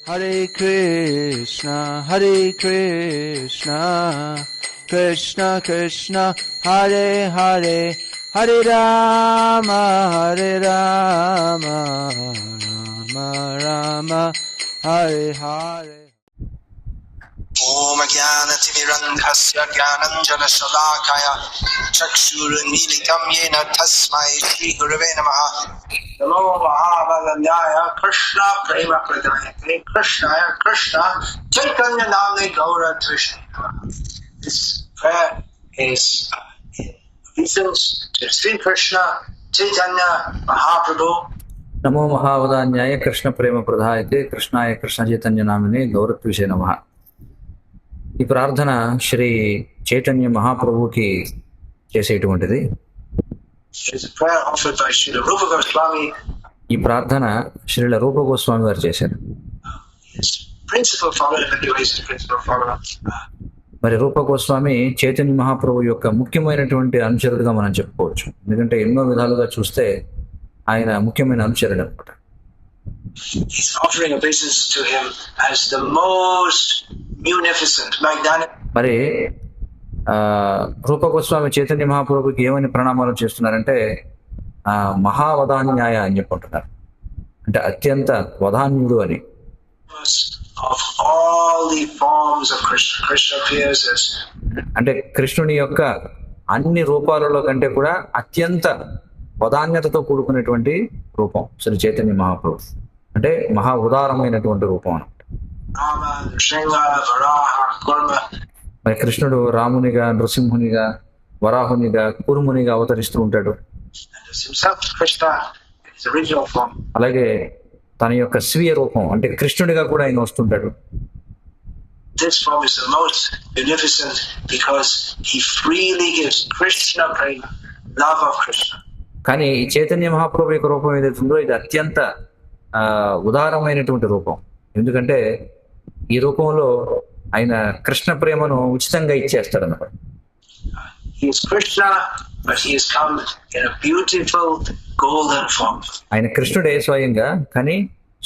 Hare Krishna, Krishna Krishna, Hare Hare, Hare Rama, Rama Rama, Hare Hare. Om Jnanatimirandhasya Jnananjana-shalakaya Chakshurunmilitam Yena Tasmai Shri Gurave Namaha. Namo Mahabharanyaya Krishna Prema Pradayate Krishnaya Krishna Chaitanya Namne Gaura Krishna. This prayer is in obedience to Sri Krishna Chaitanya Mahaprabhu. నమో మహావదాన్యాయ కృష్ణ ప్రేమ ప్రదాయతే కృష్ణాయ కృష్ణ చైతన్య నామినే గౌరత్విషే నమః. ఈ ప్రార్థన శ్రీ చైతన్య మహాప్రభుకి చేసేటువంటిది. ఈ ప్రార్థన శ్రీల రూప గోస్వామి వారు చేశారు. మరి రూప గోస్వామి చైతన్య మహాప్రభు యొక్క ముఖ్యమైనటువంటి అనుచరుడుగా మనం చెప్పుకోవచ్చు. ఎందుకంటే ఎన్నో విధాలుగా చూస్తే ఆయన ముఖ్యమైన అనుచరుడు అనమాట. మరి రూప గోస్వామి చైతన్య మహాప్రభుకి ఏమని ప్రణామాలు చేస్తున్నారంటే మహావదాన్యాయ అని చెప్పుకుంటున్నారు. అంటే అత్యంత వదాన్యుడు అని. అంటే కృష్ణుని యొక్క అన్ని రూపాలలో కంటే కూడా అత్యంత వదాన్యతతో కూడుకునేటువంటి రూపం శ్రీ చైతన్య మహాప్రభు. అంటే మహా ఉదారమైనటువంటి రూపం అనమాట. మరి కృష్ణుడు రామునిగా, నృసింహునిగా, వరాహునిగా, కురుమునిగా అవతరిస్తూ ఉంటాడు. అలాగే తన యొక్క స్వీయ రూపం అంటే కృష్ణుడిగా కూడా ఆయన వస్తుంటాడు. This form is the most beneficent because he freely gives Krishna prema, love of Krishna. కానీ ఈ చైతన్య మహాప్రభు యొక్క రూపం ఏదైతుందో ఇది అత్యంత ఉదారమైనటువంటి రూపం. ఎందుకంటే ఈ రూపంలో ఆయన కృష్ణ ప్రేమను ఉచితంగా ఇచ్చేస్తాడు అన్నమాట. ఆయన కృష్ణుడే స్వయంగా, కానీ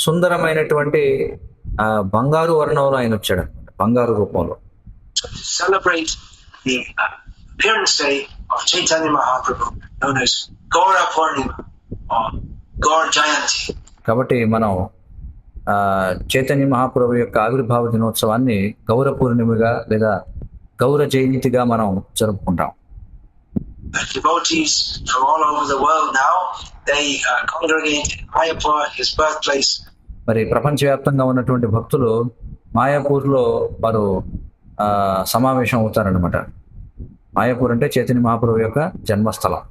సుందరమైనటువంటి బంగారు వర్ణంలో ఆయన వచ్చాడు, బంగారు రూపంలో. Celebrate the appearance day of Chaitanya Mahaprabhu, known as Gaura Purnima or Gaur Jayanti. కాబట్టి మనం చైతన్య మహాప్రభు యొక్క ఆవిర్భావ దినోత్సవాన్ని గౌర పూర్ణిమగా లేదా గౌర జయంతిగా మనం జరుపుకుంటాం. Devotees from all over the world now they congregate in Mayapur, his birthplace. మరి ప్రపంచవ్యాప్తంగా ఉన్నటువంటి భక్తులు మాయాపూర్లో వారు సమావేశం అవుతారనమాట. మాయాపూర్ అంటే చైతన్య మహాప్రభు యొక్క జన్మస్థలం.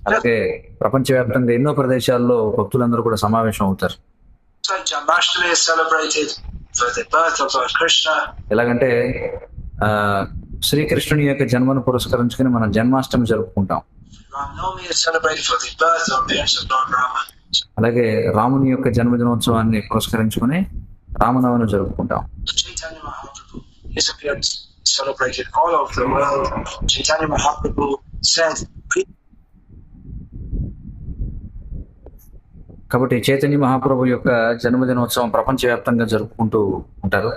అలాగే ప్రపంచవ్యాప్తంగా ఎన్నో ప్రదేశాల్లో భక్తులందరూ కూడా సమావేశం అవుతారు. ఎలాగంటే శ్రీకృష్ణుని యొక్క జన్మను పురస్కరించుకుని మనం జన్మాష్టమి జరుపుకుంటాం. అలాగే రాముని యొక్క జన్మదినోత్సవాన్ని పురస్కరించుకుని రామనవమి జరుపుకుంటాం. Celebrated all over the world. Chaitanya Mahaprabhu said, కాబట్టి చైతన్య మహాప్రభు యొక్క జన్మదినోత్సవం ప్రపంచవ్యాప్తంగా జరుపుకుంటూ ఉంటారు.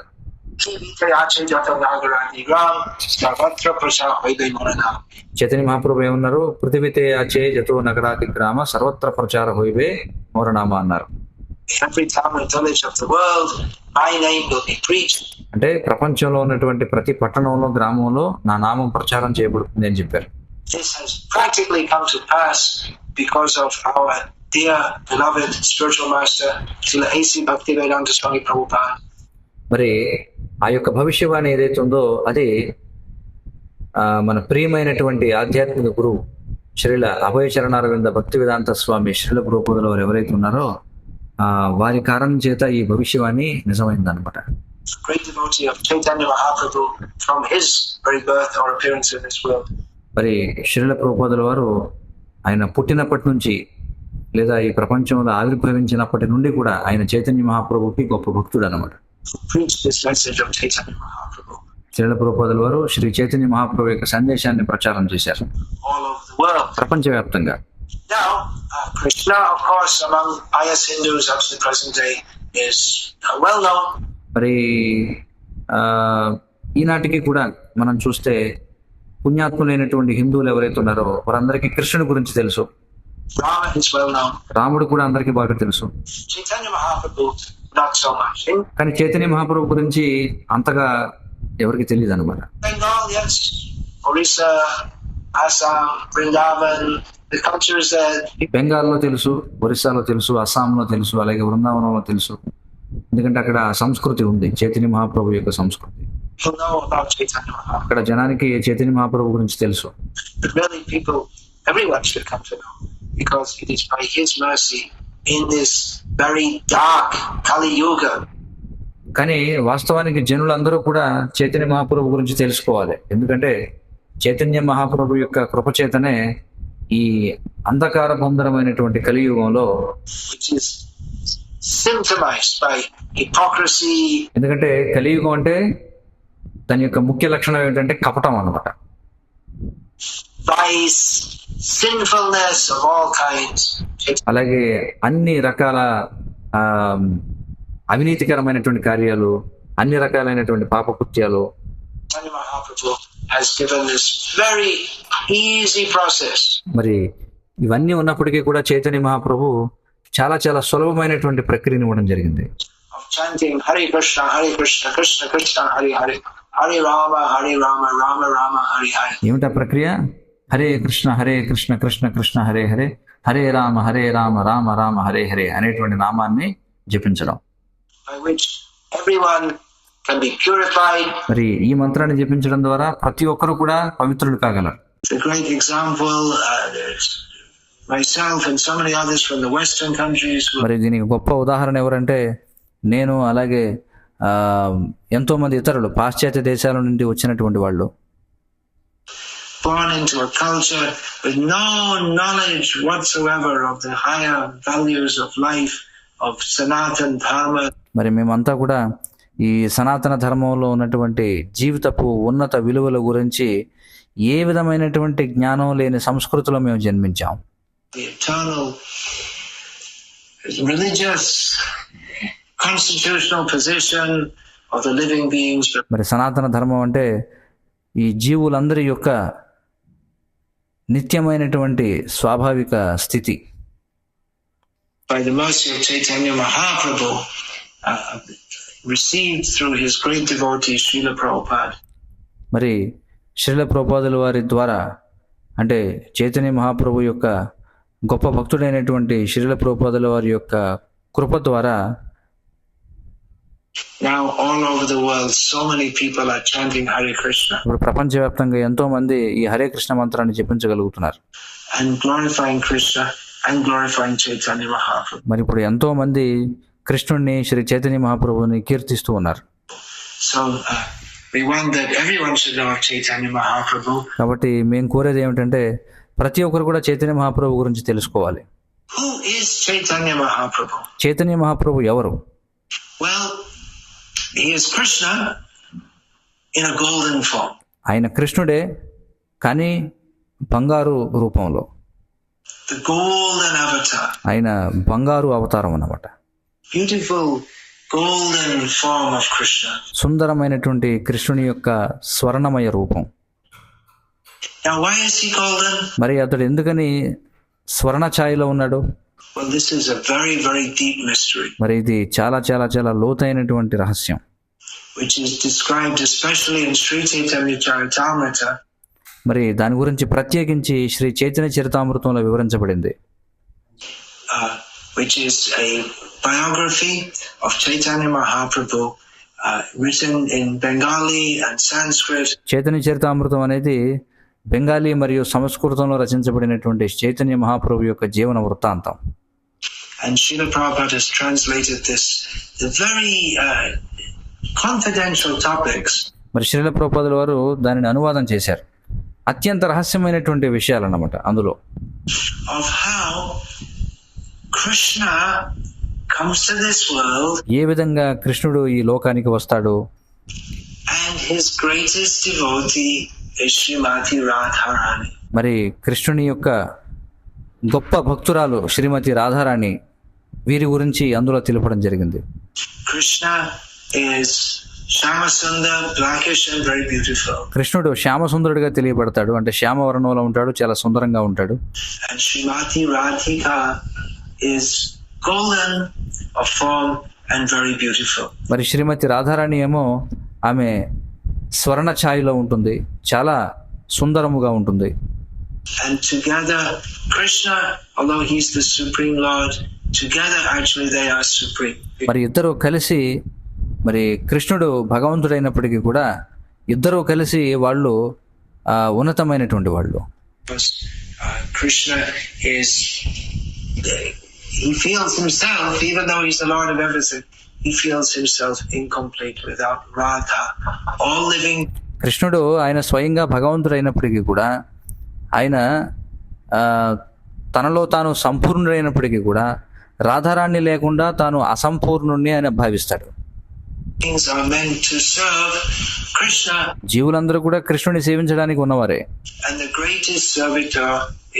చైతన్య మహాప్రభు ఏమన్నారు? పృథివీతే ఆచే జతో నగరాతి గ్రామ సర్వత్ర ప్రచార హోయివే మోరనామ అన్నారు. అంటే ప్రపంచంలో ఉన్నటువంటి ప్రతి పట్టణంలో, గ్రామంలో నా నామం ప్రచారం చేయబడుతుంది అని చెప్పారు. This has practically come to pass because of our dear beloved spiritual master Srila A.C. Bhaktivedanta Swami Prabhupada. మరి ఆ యొక్క భవిష్యవాణి ఏదైతే ఉందో అది మన ప్రియమైనటువంటి ఆధ్యాత్మిక గురువు శ్రీల అభయచరణారవింద భక్తివేదాంత స్వామి శ్రీల ప్రభుపాదుల వారు ఎవరైతే ఉన్నారో వారి కారణం చేత ఈ భవిష్యవాణి నిజమైంది అనమాట. Great devotee of Chaitanya Mahaprabhu from his very birth or appearance in this world. మరి శ్రీల ప్రభుపాదుల వారు ఆయన పుట్టినప్పటి నుంచి లేదా ఈ ప్రపంచంలో ఆవిర్భవించినప్పటి నుండి కూడా ఆయన చైతన్య మహాప్రభుకి గొప్ప భక్తుడు అనమాట. శ్రీల ప్రభుపాదుల వారు శ్రీ చైతన్య మహాప్రభు యొక్క సందేశాన్ని ప్రచారం చేశారు ప్రపంచవ్యాప్తంగా. Now, Krishna, of course, among pious Hindus up to the present day, is well known. మరి ఈనాటికి కూడా మనం చూస్తే పుణ్యాత్ములైనటువంటి హిందువులు ఎవరైతే ఉన్నారో వారందరికీ కృష్ణుడి గురించి తెలుసు. Rama is well known. రాముడు కూడా అందరికీ బాగా తెలుసు. Chaitanya Mahaprabhu, not so much. In కానీ చైతన్య మహాప్రభు గురించి అంతగా ఎవరికి తెలియదు అనమాట. Bengal, yes, Orissa, Assam, Vrindavan, the cultures that బెంగాల్లో తెలుసు, ఒరిస్సాలో తెలుసు, అస్సాంలో తెలుసు, అలాగే బృందావనంలో తెలుసు. ఎందుకంటే అక్కడ సంస్కృతి ఉంది, చైతన్య మహాప్రభు యొక్క సంస్కృతి. people know about Chaitanya Mahaprabhu. అక్కడ జనానికి చైతన్య మహాప్రభు గురించి తెలుసు. But really, everyone should come to know, because it is by his mercy in this very dark Kali Yuga. కానీ వాస్తవానికి జనులందరూ కూడా చైతన్య మహాప్రభు గురించి తెలుసుకోవాలి. ఎందుకంటే చైతన్య మహాప్రభు యొక్క కృపచేతనే ఈ అంధకార బంధనమైనటువంటి కలియుగంలో, Which is symptomized by hypocrisy. ఎందుకంటే కలియుగం అంటే దాని యొక్క ముఖ్య లక్షణం ఏంటంటే కపటం అన్నమాట. Vice, sinfulness of all kinds. అలాగే అన్ని రకాల అవినీతికరమైనటువంటి కార్యాలు, అన్ని రకాలైనటువంటి పాపకృత్యాలు. Chaitanya Mahaprabhu has given this very easy process. మరి ఇవన్నీ ఉన్నప్పటికీ కూడా చైతన్య మహాప్రభు చాలా చాలా సులభమైనటువంటి ప్రక్రియను ఇవ్వడం జరిగింది. Of chanting Hare Krishna, Krishna Krishna, Hare Hare, Hare Rama, Rama Rama, Hare Hare. ఏమిటా ప్రక్రియ? హరే కృష్ణ కృష్ణ కృష్ణ హరే హరే, హరే రామ రామ రామ హరే హరే అనేటువంటి నామాన్ని జపించడం. By which everyone can be purified. మరి ఈ మంత్రాన్ని జపించడం ద్వారా ప్రతి ఒక్కరు కూడా పవిత్రులు కాగలరు. It's a great example. There's myself and so many others from the Western countries. మరి దీనికి గొప్ప ఉదాహరణ ఎవరంటే నేను, అలాగే ఎంతో మంది ఇతరులు పాశ్చాత్య దేశాల నుండి వచ్చినటువంటి వాళ్ళు. Born into a culture with no knowledge whatsoever of the higher values of life, of Sanatan Dharma. మరి మేమంతా కూడా ఈ సనాతన ధర్మంలో ఉన్నటువంటి జీవితపు ఉన్నత విలువల గురించి ఏ విధమైనటువంటి జ్ఞానం లేని సంస్కృతిలో మేము జన్మించాం. The eternal religious constitutional position of the living beings. మరి సనాతన ధర్మం అంటే ఈ జీవులందరి యొక్క నిత్యమైనటువంటి స్వాభావిక స్థితి. By the mercy of Chaitanya Mahaprabhu, received through his great devotee Srila Prabhupada. మరి శ్రీల ప్రభుపాదుల వారి ద్వారా, అంటే చైతన్య మహాప్రభు యొక్క గొప్ప భక్తుడైనటువంటి శ్రీల ప్రభుపాదుల వారి యొక్క కృప ద్వారా Now all over the world so many people are chanting Hare Krishna. ఇప్పుడు ప్రపంచవ్యాప్తంగా ఎంతో మంది ఈ హరే కృష్ణ మంత్రాన్ని జపించగలుగుతున్నారు. And glorifying Krishna and glorifying Chaitanya Mahaprabhu. మరి ఇప్పుడు ఎంతో మంది కృష్ణుడిని, శ్రీ చైతన్య మహాప్రభుని కీర్తిస్తూ ఉన్నారు. So we want that everyone should know of Chaitanya Mahaprabhu. కాబట్టి మేము కోరేది ఏమిటంటే ప్రతి ఒక్కరు కూడా చైతన్య మహాప్రభు గురించి తెలుసుకోవాలి. Who is Chaitanya Mahaprabhu? Chaitanya Mahaprabhu ఎవరు? Well, he is Krishna in a golden form. ఆయన కృష్ణుడే, కానీ బంగారు రూపంలో. The golden avatar. ఆయన బంగారు అవతారం అన్నమాట. Beautiful golden form of Krishna. సుందరమైనటువంటి కృష్ణుని యొక్క స్వర్ణమయ రూపం. Now why is he golden? మరి అతడు ఎందుకని స్వర్ణ ఛాయలో ఉన్నాడు? Well, this is a very, very deep mystery, మరి ఇది చాలా చాలా చాలా లోతైనటువంటి రహస్యం, which is described especially in Sri Chaitanya Charitamrita. మరి దాని గురించి ప్రత్యేకించి శ్రీ చైతన్య చరితామృతంలో వివరించబడింది. Which is a biography of Chaitanya Mahaprabhu, written in Bengali and Sanskrit. Chaitanya చరితామృతం అనేది బెంగాలీ మరియు సంస్కృతంలో రచించబడినటువంటి చైతన్య మహాప్రభు యొక్క జీవన వృత్తాంతం. And Srila Prabhupada has translated this, the very confidential topics. మరి శ్రీల ప్రభుపాదుల వారు దానిని అనువాదం చేశారు. అత్యంత రహస్యమైనటువంటి విషయాలు అన్నమాట అందులో. Of how Krishna comes to this world. ఏ విధంగా కృష్ణుడు ఈ లోకానికి వస్తాడు. And his greatest devotee is Srimati Radharani. మరి కృష్ణుని యొక్క గొప్ప భక్తురాలు శ్రీమతి రాధారాణి, వీరి గురించి అందులో తెలపడం జరిగింది. Krishna is Shyamasundar, blackish and very beautiful. కృష్ణుడు శ్యామసుందరుడిగా తెలియబడతాడు, అంటే శ్యామవర్ణంలో ఉంటాడు, చాలా సుందరంగా ఉంటాడు. And Srimati Radhika is golden of form and very beautiful. మరి శ్రీమతి రాధారాణి ఏమో ఆమె స్వర్ణ ఛాయలో ఉంటుంది, చాలా సుందరముగా ఉంటుంది. And together, Krishna, although he's the Supreme Lord, together actually they are supreme. మరి ఇద్దరు కలిసి, మరి కృష్ణుడు భగవంతుడైనప్పటికీ కూడా ఇద్దరు కలిసి వాళ్ళు ఉన్నతమైనటువంటి వాళ్ళు. Because Krishna is, he feels himself, even though he's the Lord of everything, he feels himself incomplete without Radha. All living. కృష్ణుడు ఆయన స్వయంగా భగవంతుడైనప్పటికీ కూడా ఆయన తనలో తాను సంపూర్ణుడైనప్పటికీ కూడా రాధారాణి లేకుండా తాను అసంపూర్ణుణ్ణి అని భావిస్తాడు. Things are meant to serve Krishna. జీవులందరూ కూడా కృష్ణుని సేవించడానికి ఉన్నవారే. And the greatest servitor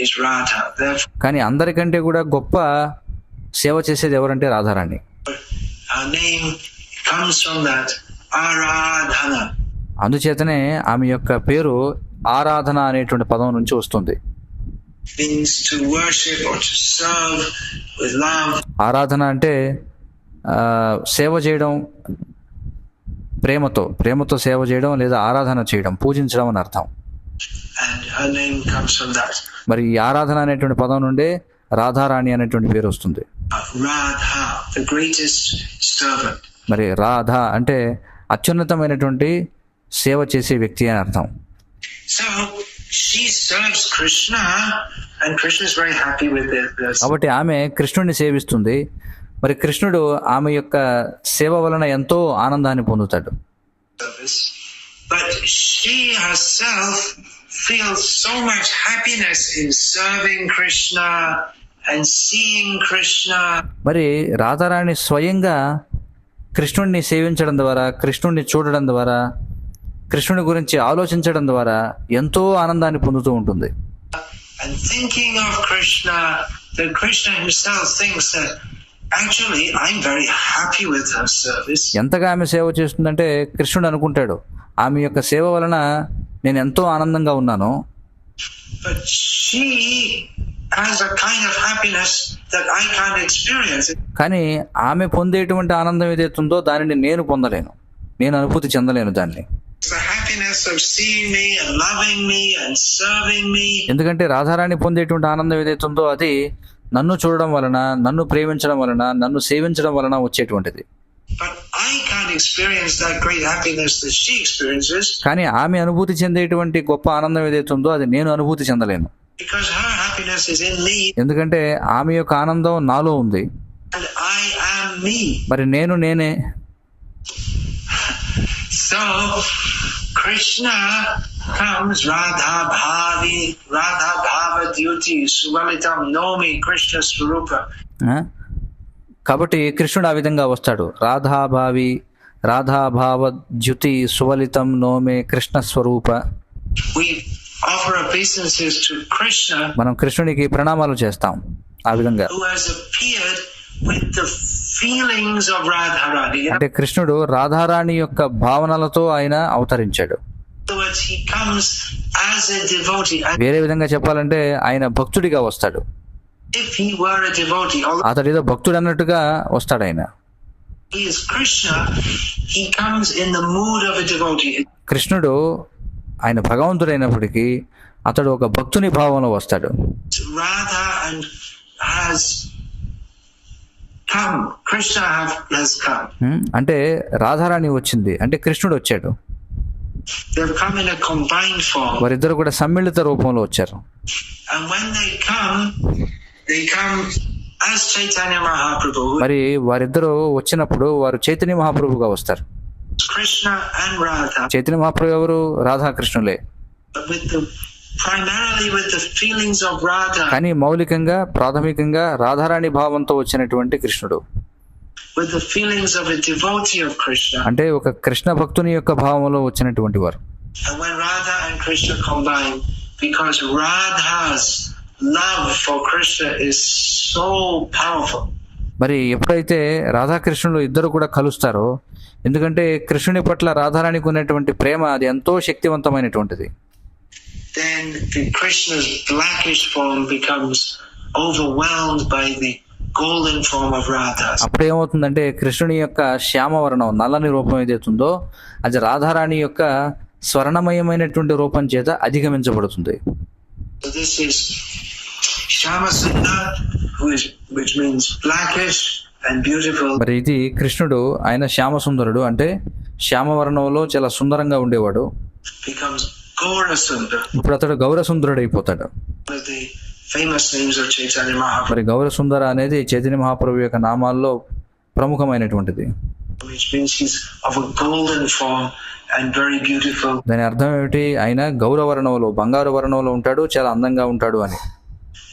is Radha. Therefore, కానీ అందరికంటే కూడా గొప్ప సేవ చేసేది ఎవరంటే Radharani. our name comes from that, Aradhana. అందుచేతనే ఆమె యొక్క పేరు ఆరాధన అనేటువంటి పదం నుంచి వస్తుంది. Means to worship or to serve with love. ఆరాధన అంటే సేవ చేయడం, ప్రేమతో సేవ చేయడం లేదా ఆరాధన చేయడం, పూజించడం అని అర్థం. And her name comes from that. మరి ఈ ఆరాధన అనేటువంటి పదం నుండే రాధారాణి అనేటువంటి పేరు వస్తుంది. Radha, the greatest servant. మరి రాధ అంటే అత్యున్నతమైనటువంటి సేవ చేసే వ్యక్తి అని అర్థం. So she serves Krishna and Krishna is very happy with this. కాబట్టి ఆమె కృష్ణుడిని సేవిస్తుంది. మరి కృష్ణుడు ఆమె యొక్క సేవ వలన ఎంతో ఆనందాన్ని పొందుతాడు. But she herself feels so much happiness in serving Krishna and seeing Krishna. మరి రాధారాణి స్వయంగా కృష్ణుడిని సేవించడం ద్వారా, కృష్ణుడిని చూడడం ద్వారా, కృష్ణుడి గురించి ఆలోచించడం ద్వారా ఎంతో ఆనందాన్ని పొందుతూ ఉంటుంది. And thinking of Krishna, that Krishna himself thinks that actually I'm very happy with her service. ఎంతగా ఆమె సేవ చేస్తుందంటే కృష్ణుడు అనుకుంటాడు, ఆమె యొక్క సేవ వలన నేను ఎంతో ఆనందంగా ఉన్నాను. But she has a kind of happiness that I can't experience. కానీ ఆమె పొందేటువంటి ఆనందం ఏదైతుందో దానిని నేను పొందలేను, నేను అనుభూతి చెందలేను దాన్ని. It's the happiness of seeing me and loving me and serving me. ఎందుకంటే రాధారాణి పొందేటువంటి ఆనందం ఏదైతుందో అది నన్ను చూడడం వలన, నన్ను ప్రేమించడం వలన, నన్ను సేవించడం వలన వచ్చేటువంటిది. But I can't experience that great happiness that she experiences కానీ ఆమె అనుభూతి చెందేటువంటి గొప్ప ఆనందం ఏదైతుందో అది నేను అనుభూతి చెందలేను. because her happiness is in me ఎందుకంటే ఆమె యొక్క ఆనందం నాలో ఉంది, and I am me. మరి నేనే. So Krishna comes Radha Bhava Dyuti Suvalitam Nomi Krishna Swarupa. కాబట్టి కృష్ణుడు ఆ విధంగా వస్తాడు. రాధాభావ ద్యుతి సువలితం నోమే కృష్ణ స్వరూప. We offer obeisances to Krishna, మనం కృష్ణునికి ప్రణామాలు చేస్తాం ఆ విధంగా. who has appeared with the feelings of Radharani. అంటే కృష్ణుడు రాధారాణి యొక్క భావనలతో ఆయన అవతరించాడు. In other words, he comes as a devotee. వేరే విధంగా చెప్పాలంటే ఆయన భక్తుడిగా వస్తాడు. If he were a devotee, although అతడు ఏదో భక్తుడు అన్నట్టుగా వస్తాడు ఆయన. he is Krishna, he comes in the mood of a devotee. కృష్ణుడు ఆయన భగవంతుడైనప్పటికీ అతడు ఒక భక్తుని భావంలో వస్తాడు. Radha and has come. Krishna has come. అంటే రాధారాణి వచ్చింది అంటే కృష్ణుడు వచ్చాడు. They've come in a combined form. వారిద్దరు కూడా సమ్మిళిత రూపంలో వచ్చారు. And when they come as Chaitanya Mahaprabhu. మరి వారిద్దరు వచ్చినప్పుడు వారు చైతన్య మహాప్రభుగా వస్తారు. Krishna and Radha. Chaitanya Mahaprabhu ఎవరు? రాధాకృష్ణులే. Primarily with the feelings of Radha. కానీ మౌలికంగా, ప్రాథమికంగా రాధారాణి భావంతో వచ్చినటువంటి కృష్ణుడు. With the feelings of a devotee of Krishna. అంటే ఒక కృష్ణ భక్తుని యొక్క భావంలో వచ్చినటువంటి వారు. And when Radha and Krishna combine, because Radha's love for Krishna is so powerful. మరి ఎప్పుడైతే రాధాకృష్ణులు ఇద్దరు కూడా కలుస్తారో, ఎందుకంటే కృష్ణుని పట్ల రాధారాణికి ఉన్నటువంటి ప్రేమ అది ఎంతో శక్తివంతమైనటువంటిది. Then the Krishna's blackish form becomes overwhelmed by the golden form of Radha. అప్పుడు ఏమవుతుందంటే కృష్ణుని యొక్క శ్యామవర్ణం నల్లని రూపం ఏదైతుందో అది రాధారాణి యొక్క స్వర్ణమయమైనటువంటి రూపం చేత అధిగమించబడుతుంది. So this is Shyamasundar, which means blackish and beautiful. మరి ఇది కృష్ణుడు, ఆయన శ్యామసుందరుడు అంటే శ్యామవర్ణంలో చాలా సుందరంగా ఉండేవాడు. Becomes Gaurasundar, ఇప్పుడు అతడు గౌరసుందరుడు అయిపోతాడు. one of the famous names of Chaitanya Mahaprabhu, మరి గౌరసుందర అనేది చైతన్య మహాప్రభు యొక్క నామాల్లో ప్రముఖమైనటువంటిది. which means he's of a golden form and very beautiful. దాని అర్థం ఏమిటి? ఆయన గౌరవర్ణంలో బంగారు వర్ణంలో ఉంటాడు, చాలా అందంగా ఉంటాడు అని.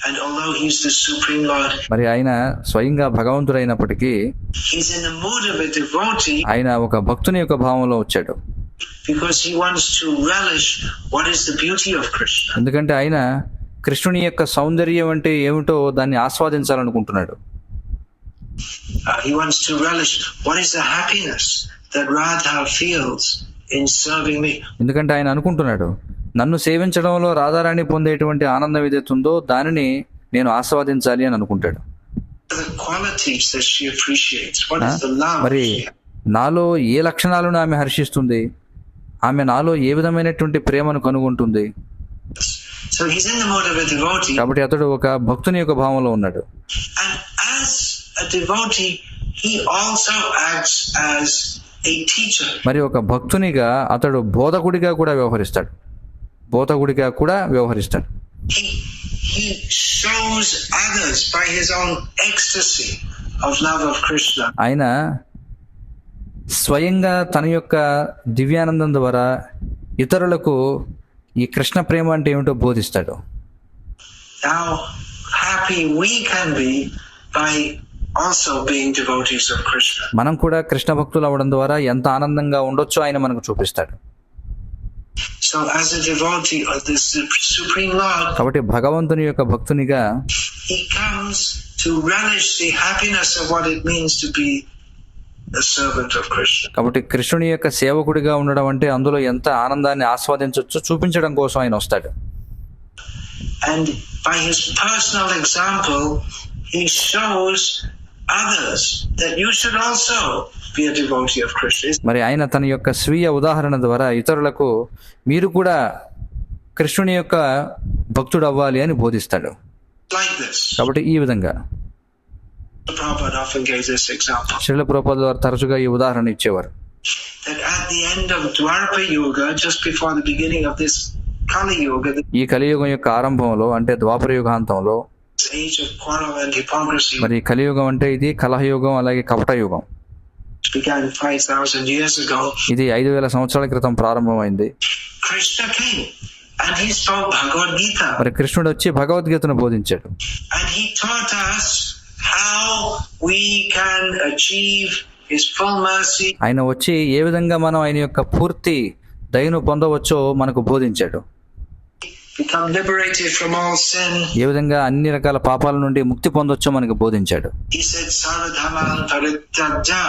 And although he's the Supreme Lord, మరి ఆయన స్వయంగా భగవంతుడైనప్పటికీ he's in the mood of a devotee ఆయన ఒక భక్తుని యొక్క భావంలో వచ్చాడు. because he wants to relish what is the beauty of Krishna. ఎందుకంటే ఆయన కృష్ణుని యొక్క సౌందర్యం అంటే ఏమిటో దాన్ని ఆస్వాదించాలనుకుంటున్నాడు. He wants to relish what is the happiness that Radha feels in serving me. ఎందుకంటే ఆయన అనుకుంటున్నాడు, నన్ను సేవించడంలో రాధారాణి పొందేటువంటి ఆనందం ఏదైతుందో దానిని నేను ఆస్వాదించాలి అని అనుకుంటాడు. The qualities that she appreciates, what is the love మరి she నాలో ఏ లక్షణాలను ఆమె హర్షిస్తుంది, ఆమె నాలో ఏ విధమైనటువంటి ప్రేమను కనుగొంటుంది. has. So he's in the mood of a devotee, కాబట్టి అతడు ఒక భక్తుని యొక్క భావంలో ఉన్నాడు. and as a devotee, he also acts as a teacher. మరి ఒక భక్తునిగా అతడు బోధకుడిగా కూడా వ్యవహరిస్తాడు. He shows others by his own ecstasy of love of Krishna. ఆయన స్వయంగా తన యొక్క దివ్యానందం ద్వారా ఇతరులకు ఈ కృష్ణ ప్రేమ అంటే ఏమిటో బోధిస్తాడు. How happy we can be by also being devotees of Krishna. మనం కూడా కృష్ణ భక్తులు అవడం ద్వారా ఎంత ఆనందంగా ఉండొచ్చో ఆయన మనకు చూపిస్తాడు. So as a devotee of the Supreme Lord, కాబట్టి భగవంతుని యొక్క భక్తునిగా he comes to relish the happiness of what it means to be a servant of Krishna. కాబట్టి కృష్ణుని యొక్క సేవకుడిగా ఉండడం అంటే అందులో ఎంత ఆనందాన్ని ఆస్వాదించవచ్చు చూపించడం కోసం ఆయన వస్తాడు. And by his personal example, he shows others that you should also be a devotee of Krishna. మరి ఆయన తన యొక్క స్వీయ ఉదాహరణ ద్వారా ఇతరులకు మీరు కూడా కృష్ణుని యొక్క భక్తుడు అవ్వాలి అని బోధిస్తాడు. Like this. కాబట్టి ఈ విధంగా Prabhupada often gave this example. Srila ప్రభుపాదుల వారు తరచుగా ఈ ఉదాహరణ ఇచ్చేవారు. That at the end of Dwapara Yuga, just before the beginning of this Kali Yuga, ఈ కలియుగం యొక్క ఆరంభంలో అంటే ద్వాపర యుగాంతంలో, this age of quarrel and hypocrisy, మరి కలియుగం అంటే ఇది కలహయుగం అలాగే కపట యుగం. which began 5,000 years ago, ఇది 5,000 సంవత్సరాల క్రితం ప్రారంభమైంది. Krishna came and he spoke Bhagavad Gita, మరి కృష్ణుడు వచ్చి భగవద్గీతను బోధించాడు. and he taught us how we can achieve his full mercy. ఆయన వచ్చి ఏ విధంగా మనం ఆయన యొక్క పూర్తి దయను పొందవచ్చో మనకు బోధించాడు. Become liberated from all sin. ఏ విధంగా అన్ని రకాల పాపాల నుండి ముక్తి పొందొచ్చో మనకు బోధించాడు. He said, Sarvadhaman parityaja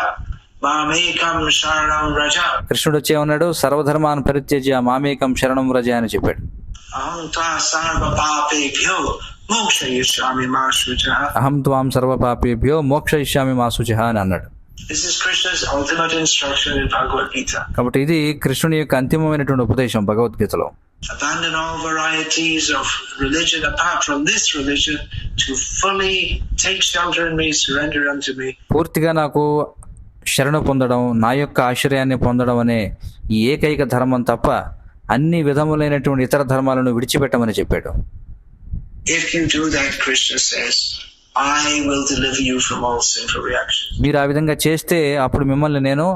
mamekam sharanam raja. కృష్ణుడు వచ్చి ఏమన్నాడు? సర్వధర్మాన్ పరిత్యజ్య మామేకం శరణం వ్రజ అని చెప్పాడు. Aham tva sarva papebhyo mokshayishyami ma shucha. అహం త్వాం సర్వపాపేభ్యో మోక్షయిష్యామి మా శుచిః అని అన్నాడు. This is Krishna's ultimate instruction in Bhagavad Gita. కాబట్టి ఇది కృష్ణుని యొక్క అంతిమమైనటువంటి ఉపదేశం భగవద్గీతలో. Abandon all varieties of religion apart from this religion to fully take shelter in me, surrender unto me. పూర్తిగా నాకు శరణు పొందడం, నా యొక్క ఆశ్రయాన్ని పొందడం అనే ఈ ఏకైక ధర్మం తప్ప అన్ని విధములైనటువంటి ఇతర ధర్మాలను విడిచిపెట్టమని చెప్పాడు. If you do that, Krishna says, I will deliver you from all sinful reactions. మీరు ఆ విధంగా చేస్తే అప్పుడు మిమ్మల్ని నేను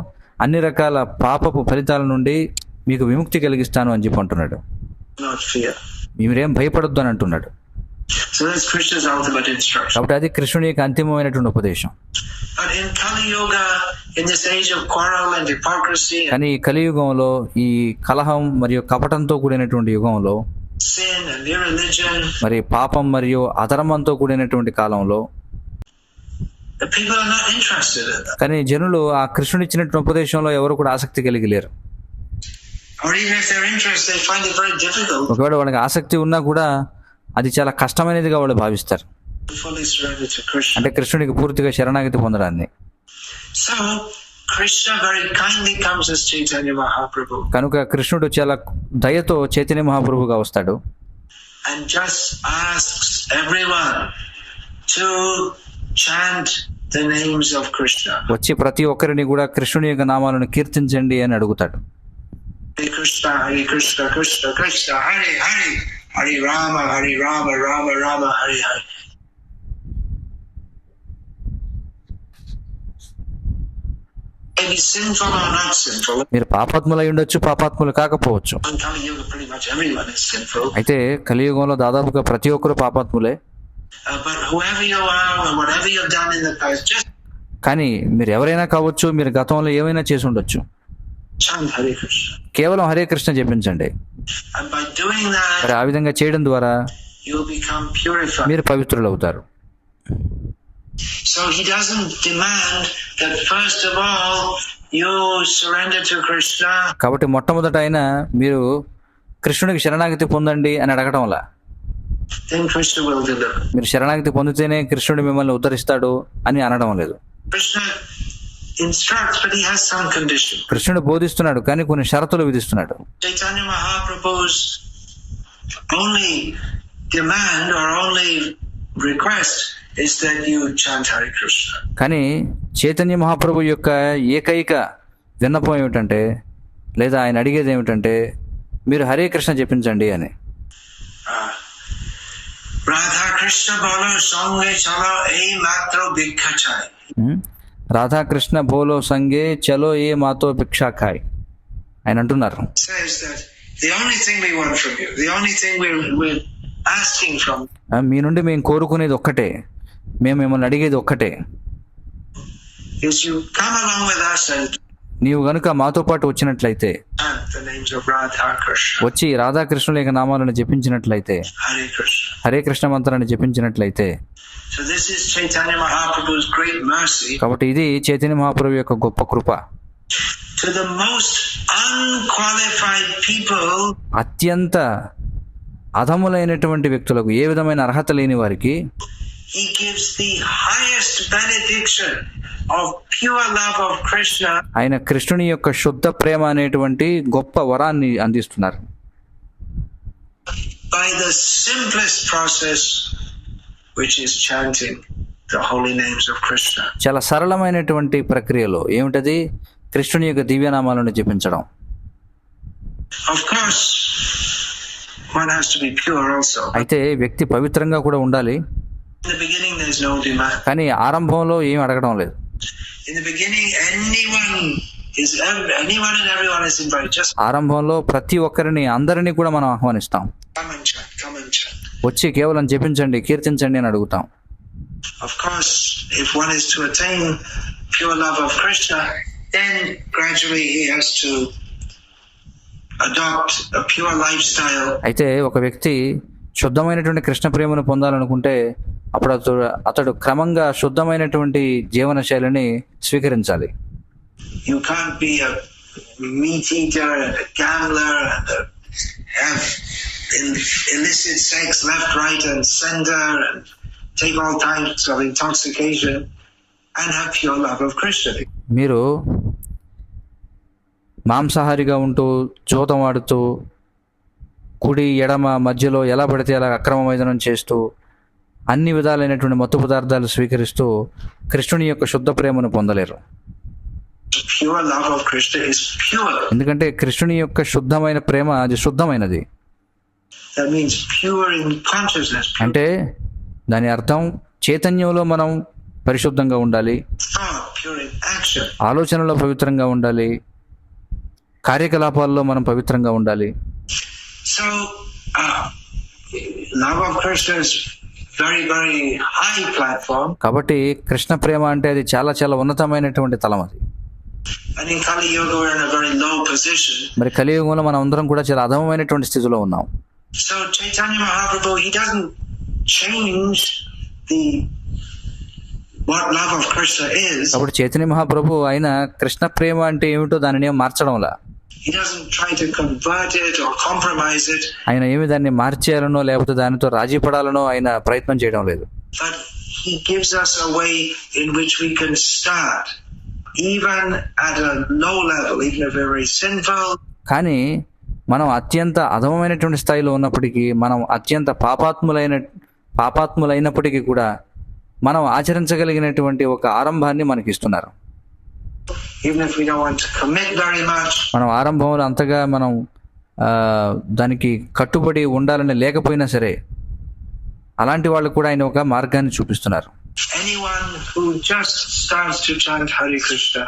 అన్ని రకాల పాపపు ఫలితాల నుండి మీకు విముక్తి కలిగిస్తాను అని చెప్పి అంటున్నాడు. Not fear. మీరేం భయపడొద్దు అని అంటున్నాడు. So that's Krishna's ultimate instruction. కాబట్టి అది కృష్ణుని యొక్క అంతిమమైనటువంటి ఉపదేశం. But in Kali Yuga, in this age of quarrel and hypocrisy, కానీ ఈ కలియుగంలో ఈ కలహం మరియు కపటంతో కూడినటువంటి యుగంలో sin and irreligion, మరి పాపం మరియు అధర్మంతో కూడినటువంటి కాలంలో the people are not interested in that. కానీ జనులు ఆ కృష్ణుడు ఇచ్చినటువంటి ఉపదేశంలో ఎవరు కూడా ఆసక్తి కలిగి లేరు. Or even if they're interested, they find it very difficult ఒకవేళ వాళ్ళకి ఆసక్తి ఉన్నా కూడా అది చాలా కష్టమైనదిగా వాళ్ళు భావిస్తారు, to fully surrender to Krishna. అంటే కృష్ణుడికి పూర్తిగా శరణాగతి పొందడాన్ని. So Krishna very kindly comes as Chaitanya Mahaprabhu కనుక కృష్ణుడు చాలా దయతో చైతన్య మహాప్రభుగా వస్తాడు. and just asks everyone to chant the names of Krishna. వచ్చి ప్రతి ఒక్కరిని కూడా కృష్ణుని యొక్క నామాలను కీర్తించండి అని అడుగుతాడు. Hare Krishna, Krishna Krishna, Hare Hare, Hare Rama, Rama Rama, Hare Hare. Maybe sinful or not sinful. మీరు పాపాత్ములై ఉండొచ్చు, పాపాత్ములు కాకపోవచ్చు. In Kali Yuga, pretty much everyone is sinful. అయితే కలియుగంలో దాదాపుగా ప్రతి ఒక్కరు పాపాత్ములే. But whoever you are and whatever you've done in the past, just కానీ మీరు ఎవరైనా కావచ్చు, మీరు గతంలో ఏమైనా చేసి ఉండొచ్చు, chant Hare Krishna. కేవలం Hare Krishna చెప్పించండి. And by doing that, మరి ఆ విధంగా చేయడం ద్వారా you'll become purified. మీరు పవిత్రులు అవుతారు. So he doesn't demand that first of all you surrender to Krishna. కాబట్టి మొట్టమొదట ఆయన మీరు కృష్ణుడికి శరణాగతి పొందండి అని అడగటం వల్ల Then Krishna will deliver. మీరు శరణాగతి పొందితేనే కృష్ణుడు మిమ్మల్ని ఉద్ధరిస్తాడు అని అనడం లేదు. Krishna instructs, but he has some condition. కృష్ణుడు బోధిస్తున్నాడు కానీ కొన్ని షరతులు విధిస్తున్నాడు. Chaitanya Mahaprabhu's only demand or only request is that you chant Hare Krishna. కానీ చైతన్య మహాప్రభు యొక్క ఏకైక విన్నపం ఏమిటంటే, లేదా ఆయన అడిగేది ఏమిటంటే, మీరు హరే కృష్ణ చెప్పించండి అని. Radha Krishna bolo sange chalo ei matro bhikkha chai. Radhakrishna బోలో సంగే చలో ఏ మాతో భిక్షా ఖాయ్ ఆయన అంటున్నారు. Says that the only thing we want from you, the only thing we're asking from, మీ నుండి మేము కోరుకునేది ఒక్కటే, మేము మిమ్మల్ని అడిగేది ఒక్కటే, is you come along with us and నీవు గనుక మాతో పాటు వచ్చినట్లయితే, chant the names of Radha Krishna. వచ్చి రాధాకృష్ణుల యొక్క నామాలను జపించినట్లయితే, Hare Krishna. హరే కృష్ణ మంత్రాన్ని జపించినట్లయితే. So this is Chaitanya Mahaprabhu's great mercy కాబట్టి ఇది చైతన్య మహాప్రభు యొక్క గొప్ప కృప. to the most unqualified people. అత్యంత అధములైనటువంటి వ్యక్తులకు, ఏ విధమైన అర్హత లేని వారికి He gives the highest benediction of pure love of Krishna ఆయన కృష్ణుని యొక్క శుద్ధ ప్రేమ అనేటువంటి గొప్ప వరాన్ని అందిస్తున్నారు. by the simplest process, which is chanting the holy names of Krishna. చాలా సరళమైనటువంటి ప్రక్రియలో ఏమిటది? కృష్ణుని యొక్క దివ్యనామాలను జపించడం. Of course, one has to be pure also. అయితే వ్యక్తి పవిత్రంగా కూడా ఉండాలి. In the beginning, there's no demand. కానీ ఆరంభంలో ఏం అడగడం లేదు. In the beginning, anyone and everyone is invited. Just ఆరంభంలో ప్రతి ఒక్కరిని, అందరినీ కూడా మనం ఆహ్వానిస్తాం. come and chant, come and chant. వచ్చి కేవలం జపించండి, కీర్తించండి అని అడుగుతాం. Of course, if one is to attain pure love of Krishna, then gradually he has to adopt a pure lifestyle. అయితే ఒక వ్యక్తి శుద్ధమైనటువంటి కృష్ణ ప్రేమను పొందాలనుకుంటే అప్పుడు అతడు క్రమంగా శుద్ధమైనటువంటి జీవన శైలిని స్వీకరించాలి. You can't be a meat eater and a gambler and have illicit sex left, right and center and take all types of intoxication and have pure love of Krishna. మీరు మాంసాహారిగా ఉంటూ, జూదం ఆడుతూ, కుడి ఎడమ మధ్యలో ఎలా పడితే అలా అక్రమ మైదనం చేస్తూ, అన్ని విధాలైనటువంటి మత్తు పదార్థాలు స్వీకరిస్తూ కృష్ణుని యొక్క శుద్ధ ప్రేమను పొందలేరు. Pure love of Krishna is pure. ఎందుకంటే కృష్ణుని యొక్క శుద్ధమైన ప్రేమ అది శుద్ధమైనది. That means pure in consciousness, అంటే దాని అర్థం చైతన్యంలో మనం పరిశుద్ధంగా ఉండాలి, thought, pure in action. ఆలోచనలో పవిత్రంగా ఉండాలి, కార్యకలాపాల్లో మనం పవిత్రంగా ఉండాలి. So, love of Krishna is very, very high platform. కాబట్టి కృష్ణ ప్రేమ అంటే అది చాలా చాలా ఉన్నతమైనటువంటి తలం అది. And in Kali Yuga, we're in a very low position. మరి కలియుగంలో మనం అందరం కూడా చాలా అధమమైనటువంటి స్థితిలో ఉన్నాం. So Chaitanya Mahaprabhu, he doesn't change what love of Krishna is. కాబట్టి చైతన్య మహాప్రభు ఆయన కృష్ణ ప్రేమ అంటే ఏమిటో దానిని ఏం మార్చడంలా, He doesn't try to convert it or compromise it. ఆయన ఏమి దాన్ని మార్చేయాలనో లేకపోతే దానితో రాజీ పడాలనో ఆయన ప్రయత్నం చేయడం లేదు. But he gives us a way in which we can start, even at a low level, even if we're very sinful. కానీ మనం అత్యంత అధమమైనటువంటి స్థాయిలో ఉన్నప్పటికీ, మనం అత్యంత పాపాత్ములైనప్పటికీ కూడా మనం ఆచరించగలిగినటువంటి ఒక ఆరంభాన్ని మనకి ఇస్తున్నారు. Even if we don't want to commit very much. మనం ఆరంభంలో అంతగా మనం దానికి కట్టుబడి ఉండాలని లేకపోయినా సరే, అలాంటి వాళ్ళు కూడా ఆయన ఒక మార్గాన్ని చూపిస్తున్నారు. Anyone who just starts to chant Hare Krishna,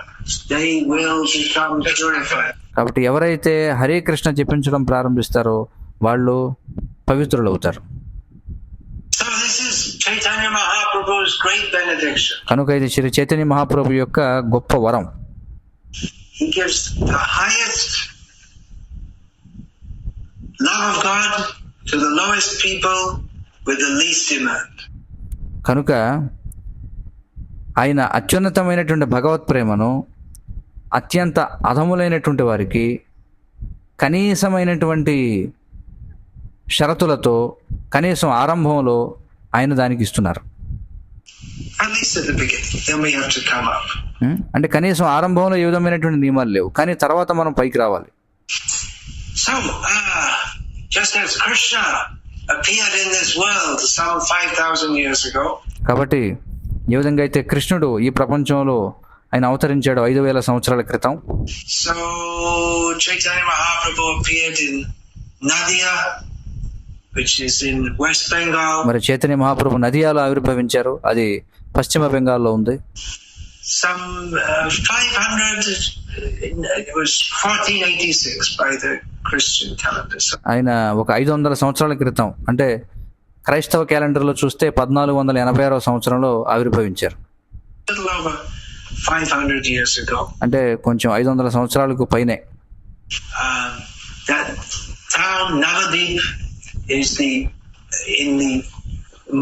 they will become purified. కాబట్టి ఎవరైతే హరే కృష్ణ జపించడం ప్రారంభిస్తారో వాళ్ళు పవిత్రులవుతారు. So this is Chaitanya Mahaprabhu's great benediction. కనుక ఇది శ్రీ చైతన్య మహాప్రభు యొక్క గొప్ప వరం. He gives the highest love of God to the lowest people with the least demand. కనుక ఆయన అత్యున్నతమైనటువంటి భగవత్ ప్రేమను అత్యంత అధములైనటువంటి వారికి కనీసమైనటువంటి షరతులతో, కనీసం ఆరంభంలో ఆయన దానికి ఇస్తున్నారు. At least at the beginning. Then we have to come up. అంటే కనీసం ఆరంభంలో ఏ విధమైనటువంటి నియమాలు లేవు, కానీ తర్వాత మనం పైకి రావాలి. So, just as Krishna appeared in this world some 5,000 years ago. కాబట్టి ఏ విధంగా అయితే కృష్ణుడు ఈ ప్రపంచంలో ఆయన అవతరించాడు 5,000 సంవత్సరాల క్రితం. So Chaitanya Mahaprabhu appeared in Nadia, which is in West Bengal. మరి చైతన్య మహాప్రభు నదియాలో ఆవిర్భవించారు, అది పశ్చిమ బెంగాల్లో ఉంది. Some 500, it was 1486 by the Christian calendar. ఆయన ఒక 500 సంవత్సరాల క్రితం, అంటే క్రైస్తవ క్యాలెండర్లో చూస్తే 1486వ సంవత్సరంలో ఆవిర్భవించారు. Little over 500 years ago. అంటే కొంచెం 500 సంవత్సరాలకు పైనే. That town Navadip is in the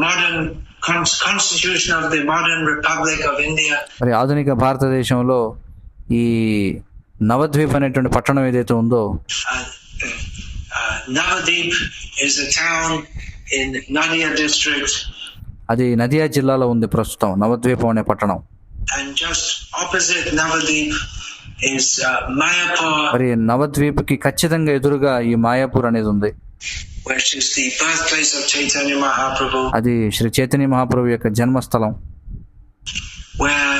modern constitution of the modern Republic of India. మరి ఆధునిక భారతదేశంలో ఈ నవద్వీప్ అనేటువంటి పట్టణం ఏదైతే ఉందో, Navadip is a town in Nadia district. అది నదియా జిల్లాలో ఉంది ప్రస్తుతం నవద్వీపం అనే పట్టణం. And just opposite Navadip is Mayapur. మరి నవద్వీప్ కి ఖచ్చితంగా ఎదురుగా ఈ మాయాపూర్ అనేది ఉంది, which is the birthplace of Chaitanya Mahaprabhu. అది శ్రీ చైతన్య మహాప్రభు యొక్క జన్మస్థలం. Where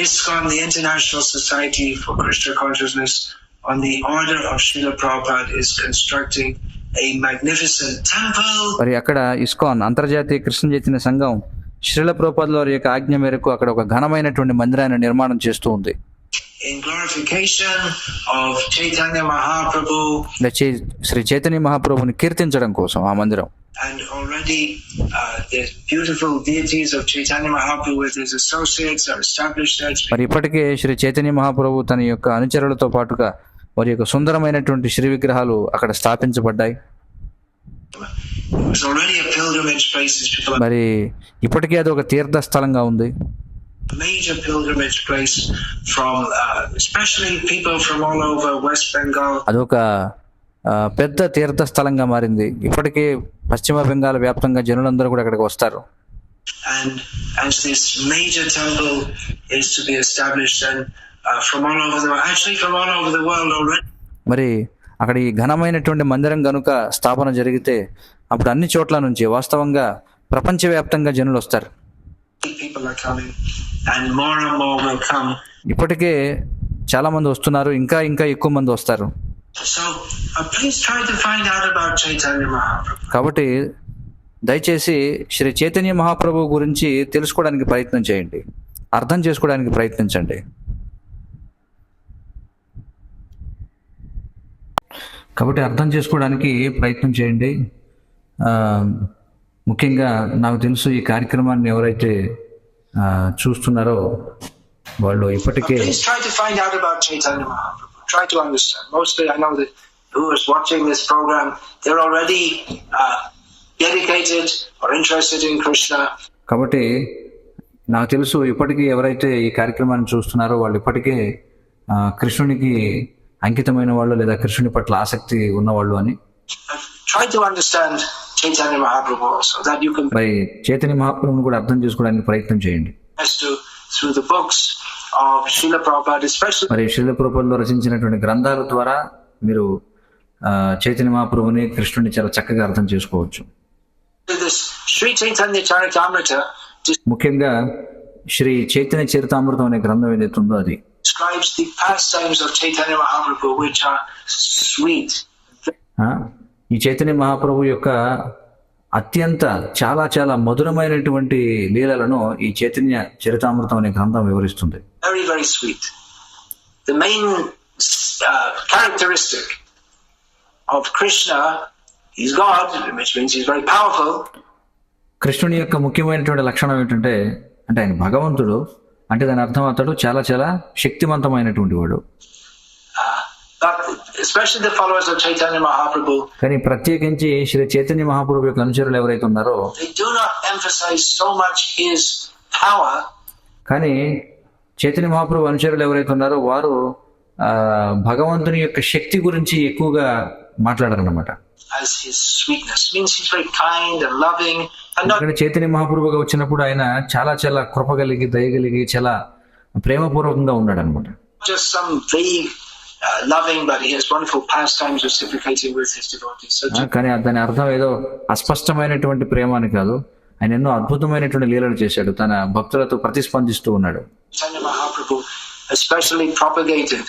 ISKCON, the International Society for Krishna Consciousness, on the order of Srila Prabhupada, is constructing a magnificent temple. మరి అక్కడ ఇస్కాన్ అంతర్జాతీయ కృష్ణ చైతన్య సంఘం శ్రీల ప్రభుపాదుల వారి యొక్క ఆజ్ఞ మేరకు అక్కడ ఒక ఘనమైనటువంటి మందిరాన్ని నిర్మాణం చేస్తూ ఉంది. In glorification of Chaitanya Mahaprabhu. Shri Chaitanya మహాప్రభుని కీర్తించడం కోసం ఆ మందిరం. And already the beautiful deities of Chaitanya Mahaprabhu with his associates are established there. మరి ఇప్పటికే శ్రీ చైతన్య మహాప్రభు తన యొక్క అనుచరులతో పాటుగా వారి యొక్క సుందరమైనటువంటి శ్రీ విగ్రహాలు అక్కడ స్థాపించబడ్డాయి. మరి ఇప్పటికే అది ఒక తీర్థ స్థలంగా ఉంది. Major pilgrimage place from especially people from all over West Bengal. అదొక పెద్ద తీర్థ స్థలంగా మారింది. ఇప్పటికే పశ్చిమ బెంగాల్ వ్యాప్తంగా జనులందరూ కూడా అక్కడికి వస్తారు. And as this major temple is to be established and from all over the world, actually from all over the world already. మరి అక్కడ ఈ ఘనమైనటువంటి మందిరం గనుక స్థాపన జరిగితే అప్పుడు అన్ని చోట్ల నుంచి వాస్తవంగా ప్రపంచవ్యాప్తంగా జనులు వస్తారు. People are coming and more will come. ఇప్పటికే చాలా మంది వస్తున్నారు, ఇంకా ఎక్కువ మంది వస్తారు. So please try to find out about Chaitanya Mahaprabhu. కాబట్టి దయచేసి శ్రీ చైతన్య మహాప్రభు గురించి తెలుసుకోవడానికి ప్రయత్నం చేయండి, అర్థం చేసుకోవడానికి ప్రయత్నించండి. కాబట్టి అర్థం చేసుకోవడానికి ప్రయత్నం చేయండి. ముఖ్యంగా నాకు తెలుసు ఈ కార్యక్రమాన్ని ఎవరైతే చూస్తున్నారో వాళ్ళు ఇప్పటికే Please try to find out about Chaitanya Mahaprabhu. Try to understand. Mostly I know that who is watching this program, they're already dedicated or interested in Krishna. కాబట్టి నాకు తెలుసు ఇప్పటికీ ఎవరైతే ఈ కార్యక్రమాన్ని చూస్తున్నారో వాళ్ళు ఇప్పటికే కృష్ణునికి అంకితమైన వాళ్ళు లేదా కృష్ణుని పట్ల ఆసక్తి ఉన్నవాళ్ళు అని. Try to understand Chaitanya Mahaprabhu so that you can మరి చైతన్య మహాప్రభుని కూడా అర్థం చేసుకోవడానికి ప్రయత్నం చేయండి. through the books of Srila Prabhupada, especially మరి శ్రీల ప్రభువులో రచించినటువంటి గ్రంథాల ద్వారా మీరు చైతన్య మహాప్రభుని కృష్ణుని చాలా చక్కగా అర్థం చేసుకోవచ్చు. this Sri Chaitanya Charitamrita ముఖ్యంగా శ్రీ చైతన్య చరితామృతం అనే గ్రంథం ఏదైతే ఉందో అది describes the pastimes of Chaitanya Mahaprabhu, which are sweet. ఈ చైతన్య మహాప్రభు యొక్క అత్యంత చాలా చాలా మధురమైనటువంటి లీలలను ఈ చైతన్య చరితామృతం అనే గ్రంథం వివరిస్తుంది. Very, very sweet. The main characteristic of Krishna is God, which means he's very powerful. కృష్ణుని యొక్క ముఖ్యమైనటువంటి లక్షణం ఏంటంటే అంటే ఆయన భగవంతుడు, అంటే దాని అర్థం అతడు చాలా చాలా శక్తివంతమైనటువంటి వాడు. But especially the followers of Chaitanya Mahaprabhu, కానీ ప్రత్యేకించి శ్రీ చైతన్య మహాప్రభు యొక్క అనుచరులు ఎవరైతే ఉన్నారో they do not emphasize so much his power. కానీ చైతన్య మహాప్రభు అనుచరులు ఎవరైతే ఉన్నారో వారు భగవంతుని యొక్క శక్తి గురించి ఎక్కువగా మాట్లాడారన్నమాట. As his sweetness means he's very kind and loving and not Chaitanya మహాప్రభుగా వచ్చినప్పుడు ఆయన చాలా చాలా కృప కలిగి దయగలిగి చాలా ప్రేమపూర్వకంగా ఉన్నాడు అనమాట. just some vague loving, but he has wonderful pastimes reciprocating with his devotees. So కానీ దాని అర్థం ఏదో అస్పష్టమైనటువంటి ప్రేమ అని కాదు, ఆయన ఎన్నో అద్భుతమైనటువంటి లీలలు చేశాడు, తన భక్తులతో ప్రతిస్పందిస్తూ ఉన్నాడు. Chaitanya Mahaprabhu especially propagated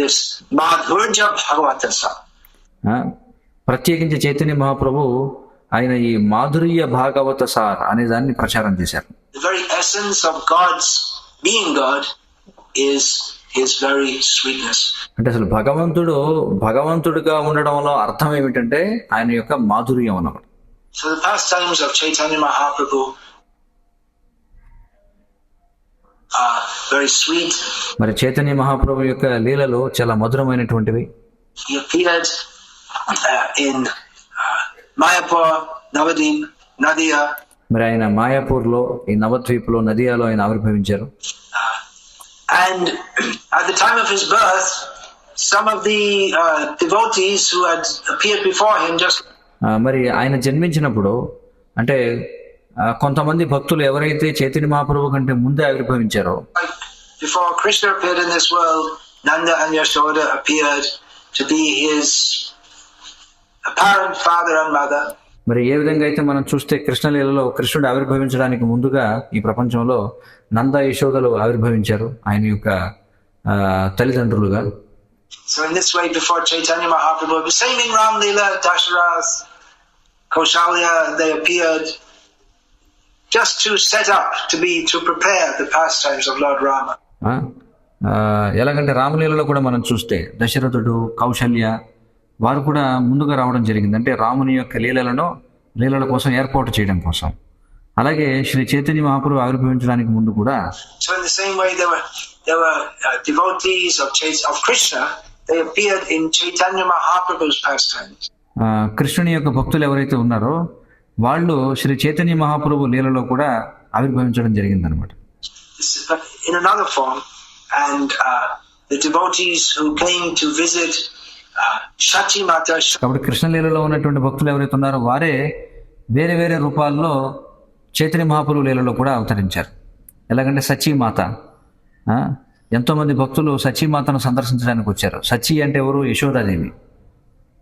this Madhurya Bhagavatasa. ప్రత్యేకించి చైతన్య మహాప్రభు ఆయన ఈ మాధుర్య భాగవత సార్ అనే దాన్ని ప్రచారం చేశారు. The very essence of God's being God is his very sweetness. అంటే అసలు భగవంతుడిగా ఉండడంలో అర్థం ఏమిటంటే ఆయన యొక్క మాధుర్యం అన్నమాట. So the pastimes of Chaitanya Mahaprabhu are very sweet. మరి చైతన్య మహాప్రభు యొక్క లీలలు చాలా మధురమైనటువంటివి. He appeared in Mayapur, Navadvip, Nadia. మరి ఆయన మాయాపూర్లో ఈ నవద్వీప్లో నదియాలో ఆయన ఆవిర్భవించారు. And at the time of his birth, some of the devotees who had appeared before him just మరి ఆయన జన్మించినప్పుడు అంటే కొంతమంది భక్తులు ఎవరైతే చైతన్య మహాప్రభు కంటే ముందే ఆవిర్భవించారో before Krishna appeared in this world, Nanda and Yashoda appeared to be his apparent father and mother. మరి ఏ విధంగా అయితే మనం చూస్తే కృష్ణలీలలో కృష్ణుడు ఆవిర్భవించడానికి ముందుగా ఈ ప్రపంచంలో నంద యశోదలు ఆవిర్భవించారు ఆయన యొక్క తల్లిదండ్రులుగా. So in this way, before Chaitanya Mahaprabhu, the same in Ram Leela, Dasharath, Kaushalya, they appeared just to set up, to prepare the pastimes of Lord Rama. ఎలాగంటే రామలీలలో కూడా మనం చూస్తే దశరథుడు కౌశల్య వారు కూడా ముందుగా రావడం జరిగింది, అంటే రాముని యొక్క లీలల కోసం ఏర్పాటు చేయడం కోసం. అలాగే శ్రీ చైతన్య మహాప్రభు ఆవిర్భవించడానికి ముందు కూడా So in the same way, there were devotees of Krishna. They appeared in Chaitanya Mahaprabhu's pastimes. కృష్ణుని యొక్క భక్తులు ఎవరైతే ఉన్నారో వాళ్ళు శ్రీ చైతన్య మహాప్రభు లీలలో కూడా ఆవిర్భవించడం జరిగింది అనమాట. But in another form, and the devotees who came to visit Shachi Mata. కాబట్టి కృష్ణలీలలో ఉన్నటువంటి భక్తులు ఎవరైతే ఉన్నారో వారే వేరే వేరే రూపాల్లో చైతన్య మహాప్రభు లీలలో కూడా అవతరించారు. ఎలాగంటే సచీమాత, ఎంతోమంది భక్తులు సచీమాతను సందర్శించడానికి వచ్చారు. సచి అంటే ఎవరు? Yashoda Devi.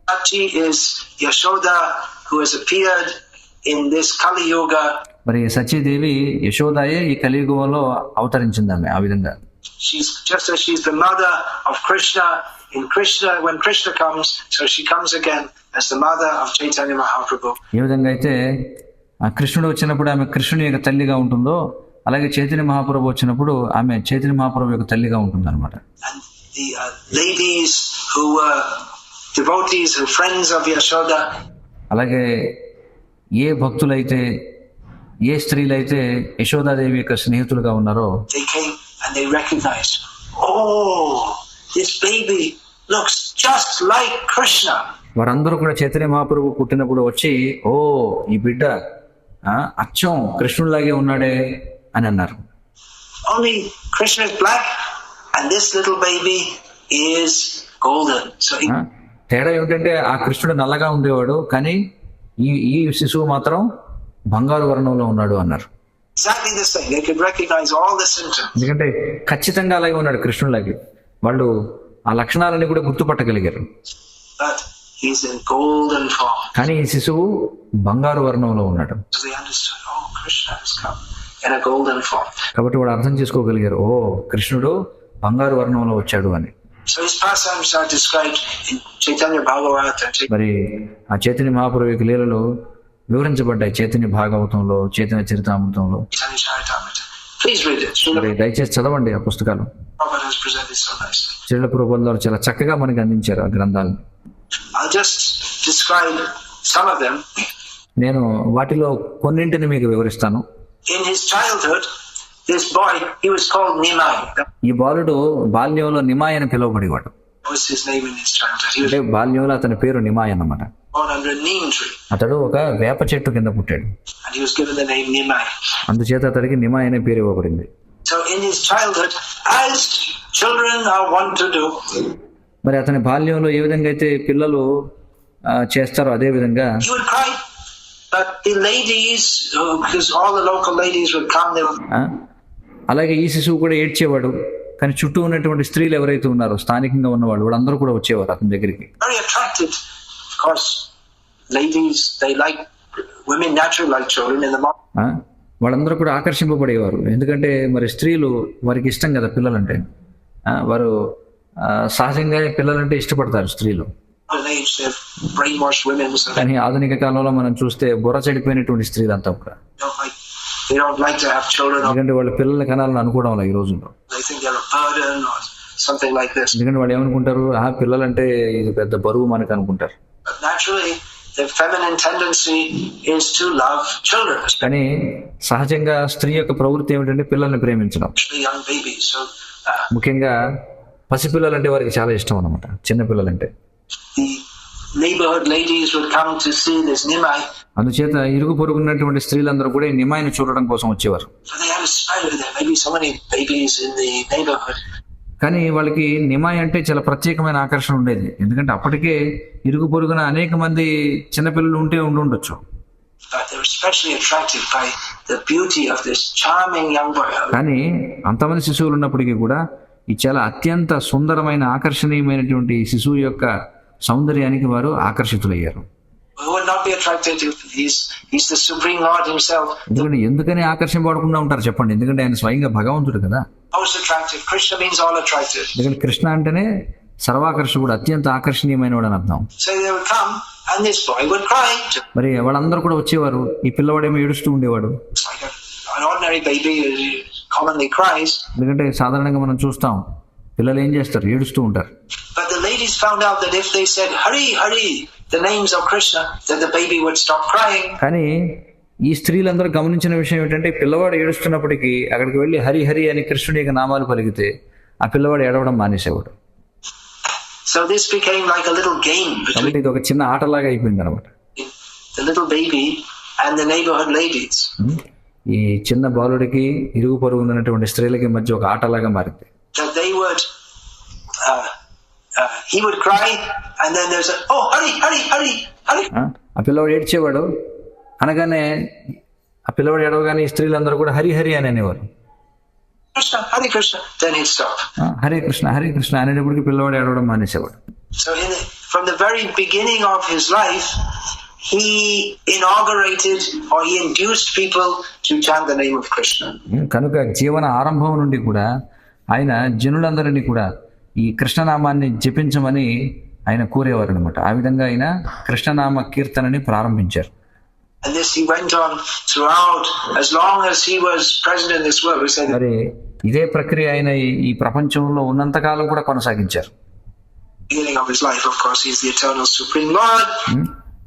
Sachi is Yashoda, who has appeared in this Kali Yuga. మరి సచీదేవి యశోదాయే ఈ కలియుగంలో అవతరించింది ఆమె. ఆ విధంగా she's just as she's the mother of Krishna in Krishna, when Krishna comes, so she comes again as the mother of Chaitanya Mahaprabhu. ఏ విధంగా అయితే కృష్ణుడు వచ్చినప్పుడు ఆమె కృష్ణుని యొక్క తల్లిగా ఉంటుందో అలాగే చైతన్య మహాప్రభు వచ్చినప్పుడు ఆమె చైతన్య మహాప్రభు యొక్క తల్లిగా ఉంటుంది అనమాట. And the ladies who were devotees and friends of Yashoda, అలాగే ఏ భక్తులైతే ఏ స్త్రీలైతే యశోదాదేవి యొక్క స్నేహితులుగా ఉన్నారో they came and they recognized, oh, this baby looks just like Krishna. వారందరూ కూడా చైతన్య మహాప్రభు పుట్టినప్పుడు వచ్చి, ఓ ఈ బిడ్డ అచ్చం కృష్ణుడిలాగే ఉన్నాడే అని అన్నారు. Only Krishna is black and this little baby is golden. So తేడా ఏమిటంటే ఆ కృష్ణుడు నల్లగా ఉండేవాడు, కానీ ఈ శిశువు మాత్రం బంగారు వర్ణంలో ఉన్నాడు అన్నారు. exactly the same. They could recognize all the symptoms. ఎందుకంటే ఖచ్చితంగా అలాగే ఉన్నాడు కృష్ణుడిలాగే. వాళ్ళు ఆ లక్షణాలని కూడా గుర్తుపట్టగలిగారు. But he's in golden form. కానీ ఈ శిశువు బంగారు వర్ణంలో ఉన్నాడు. So they understood, oh, Krishna has come in a golden form. కాబట్టి వాడు అర్థం చేసుకోగలిగారు, ఓ కృష్ణుడు బంగారు వర్ణంలో వచ్చాడు అని. So his pastimes are described in Chaitanya Bhagavata. మరి ఆ చైతన్య మహాప్రభు యొక్క లీలలు వివరించబడ్డాయి చైతన్య భాగవతంలో, Chaitanya చరితామృతంలో. Chaitanya Charitamrita. Please read it. Srila మరి దయచేసి చదవండి ఆ పుస్తకాలు. Prabhupada has presented so nicely. Srila ప్రభుపాదులు చాలా చక్కగా మనకి అందించారు ఆ గ్రంథాలను. I'll just describe some of them. నేను వాటిలో కొన్నింటిని మీకు వివరిస్తాను. In his childhood, this boy, he was called Nimai. That ఈ బాలుడు బాల్యంలో నిమాయ్ అని పిలువబడేవాడు. was his name in his childhood. He was అంటే బాల్యంలో అతని పేరు నిమాయ్ అన్నమాట. born under a neem tree, అతడు ఒక వేప చెట్టు కింద పుట్టాడు. and he was given the name Nimai. అందుచేత అతడికి నిమాయ్ అనే పేరు ఇవ్వబడింది. So in his childhood, as children are wont to do, మరి అతని బాల్యంలో ఏ విధంగా అయితే పిల్లలు చేస్తారో అదే విధంగా he would cry. But the ladies, because all the local ladies would come, they would అలాగే ఈ శిశువు కూడా ఏడ్చేవాడు. కానీ చుట్టూ ఉన్నటువంటి స్త్రీలు ఎవరైతే ఉన్నారో స్థానికంగా ఉన్నవాళ్ళు వాళ్ళందరూ కూడా వచ్చేవారు అతని దగ్గరికి. very attracted. Of course, ladies, they like women naturally like children in the morning. వాళ్ళందరూ కూడా ఆకర్షింపబడేవారు. ఎందుకంటే మరి స్త్రీలు వారికి ఇష్టం కదా పిల్లలంటే. వారు సహజంగా పిల్లలంటే ఇష్టపడతారు స్త్రీలు. Age, they've brainwashed women, so కానీ ఆధునిక కాలంలో మనం చూస్తే బుర్ర చెడిపోయినటువంటి స్త్రీలంతా కూడా they don't like to have children. ఎందుకంటే వాళ్ళ పిల్లల్ని కనాలని అనుకోవడం ఈ రోజుల్లో. They think they're a burden or something like this. ఎందుకంటే వాళ్ళు ఏమనుకుంటారు, పిల్లలంటే ఇది పెద్ద బరువు మనకు అనుకుంటారు. But naturally, the feminine tendency is to love children, కానీ సహజంగా స్త్రీ యొక్క ప్రవృత్తి ఏమిటంటే పిల్లల్ని ప్రేమించడం, especially young babies. So ముఖ్యంగా పసిపిల్లలంటే వారికి చాలా ఇష్టం అన్నమాట. చిన్న పిల్లలంటే the neighborhood ladies would come to see this Nimai. అందుచేత ఇరుగు పొరుగున్నటువంటి స్త్రీలందరూ కూడా ఈ నిమాయిని చూడడం కోసం వచ్చేవారు. So they had a smile. There may be so many babies in the neighborhood. కానీ వాళ్ళకి నిమాయి అంటే చాలా ప్రత్యేకమైన ఆకర్షణ ఉండేది. ఎందుకంటే అప్పటికే ఇరుగు పొరుగున అనేక మంది చిన్నపిల్లలు ఉండొచ్చు. But they were especially attracted by the beauty of this charming young boy. కానీ అంతమంది శిశువులు ఉన్నప్పటికీ కూడా ఈ చాలా అత్యంత సుందరమైన ఆకర్షణీయమైనటువంటి శిశువు యొక్క సౌందర్యానికి వారు ఆకర్షితులయ్యారు. Who would not be attracted if he's the supreme Lord himself? ఎందుకని ఆకర్షింపబడకుండా ఉంటారు చెప్పండి? ఎందుకంటే ఆయన స్వయంగా భగవంతుడు కదా. Most attractive. Krishna means all attractive. ఎందుకంటే కృష్ణ అంటేనే సర్వాకర్షకుడు, అత్యంత ఆకర్షణీయమైన వాడు అని అర్థం. So they would come and this boy would cry. మరి వాళ్ళందరూ కూడా వచ్చేవారు. ఈ పిల్లవాడేమో ఏడుస్తూ ఉండేవాడు. It's like an ordinary baby commonly cries. ఎందుకంటే సాధారణంగా మనం చూస్తాం పిల్లలు ఏం చేస్తారు, ఏడుస్తూ ఉంటారు. But the ladies found out that if they said Hari Hari, the names of Krishna, then the baby would stop crying. కానీ ఈ స్త్రీలందరూ గమనించిన విషయం ఏంటంటే పిల్లవాడు ఏడుస్తున్నప్పటికీ అక్కడికి వెళ్ళి హరి హరి అని కృష్ణుడి యొక్క నామాలు పలికితే ఆ పిల్లవాడు ఏడవడం మానేసేవాడు. So this became like a little game between ఇది ఒక చిన్న ఆటలాగా అయిపోయింది అనమాట. the little baby and the neighborhood ladies. ఈ చిన్న బాలుడికి ఇరుగు పొరుగు ఉన్నటువంటి స్త్రీలకి మధ్య ఒక ఆటలాగా మారింది. That they would he would cry and then there's oh Hari Hari Hari Hari. ఆ పిల్లవాడు ఏడ్చేవాడు, అనగానే ఆ పిల్లవాడు ఏడవగానే ఈ స్త్రీలందరూ కూడా హరి హరి అని అనేవారు. Krishna Hare Krishna, then he'd stop. Hare Krishna అనేటప్పటికి పిల్లవాడు ఏడవడం మానేసేవాడు. So from the very beginning of his life, he inaugurated or he induced people to chant the name of Krishna. కనుక జీవన ఆరంభం నుండి కూడా ఆయన జనులందరినీ కూడా ఈ కృష్ణనామాన్ని జపించమని ఆయన కోరేవారు అనమాట. ఆ విధంగా ఆయన కృష్ణనామ కీర్తనని ప్రారంభించారు. And this he went on throughout as long as he was present in this world. మరి ఇదే ప్రక్రియ ఆయన ఈ ప్రపంచంలో ఉన్నంతకాలం కూడా కొనసాగించారు. Beginning of his life, of course, he is the eternal supreme Lord.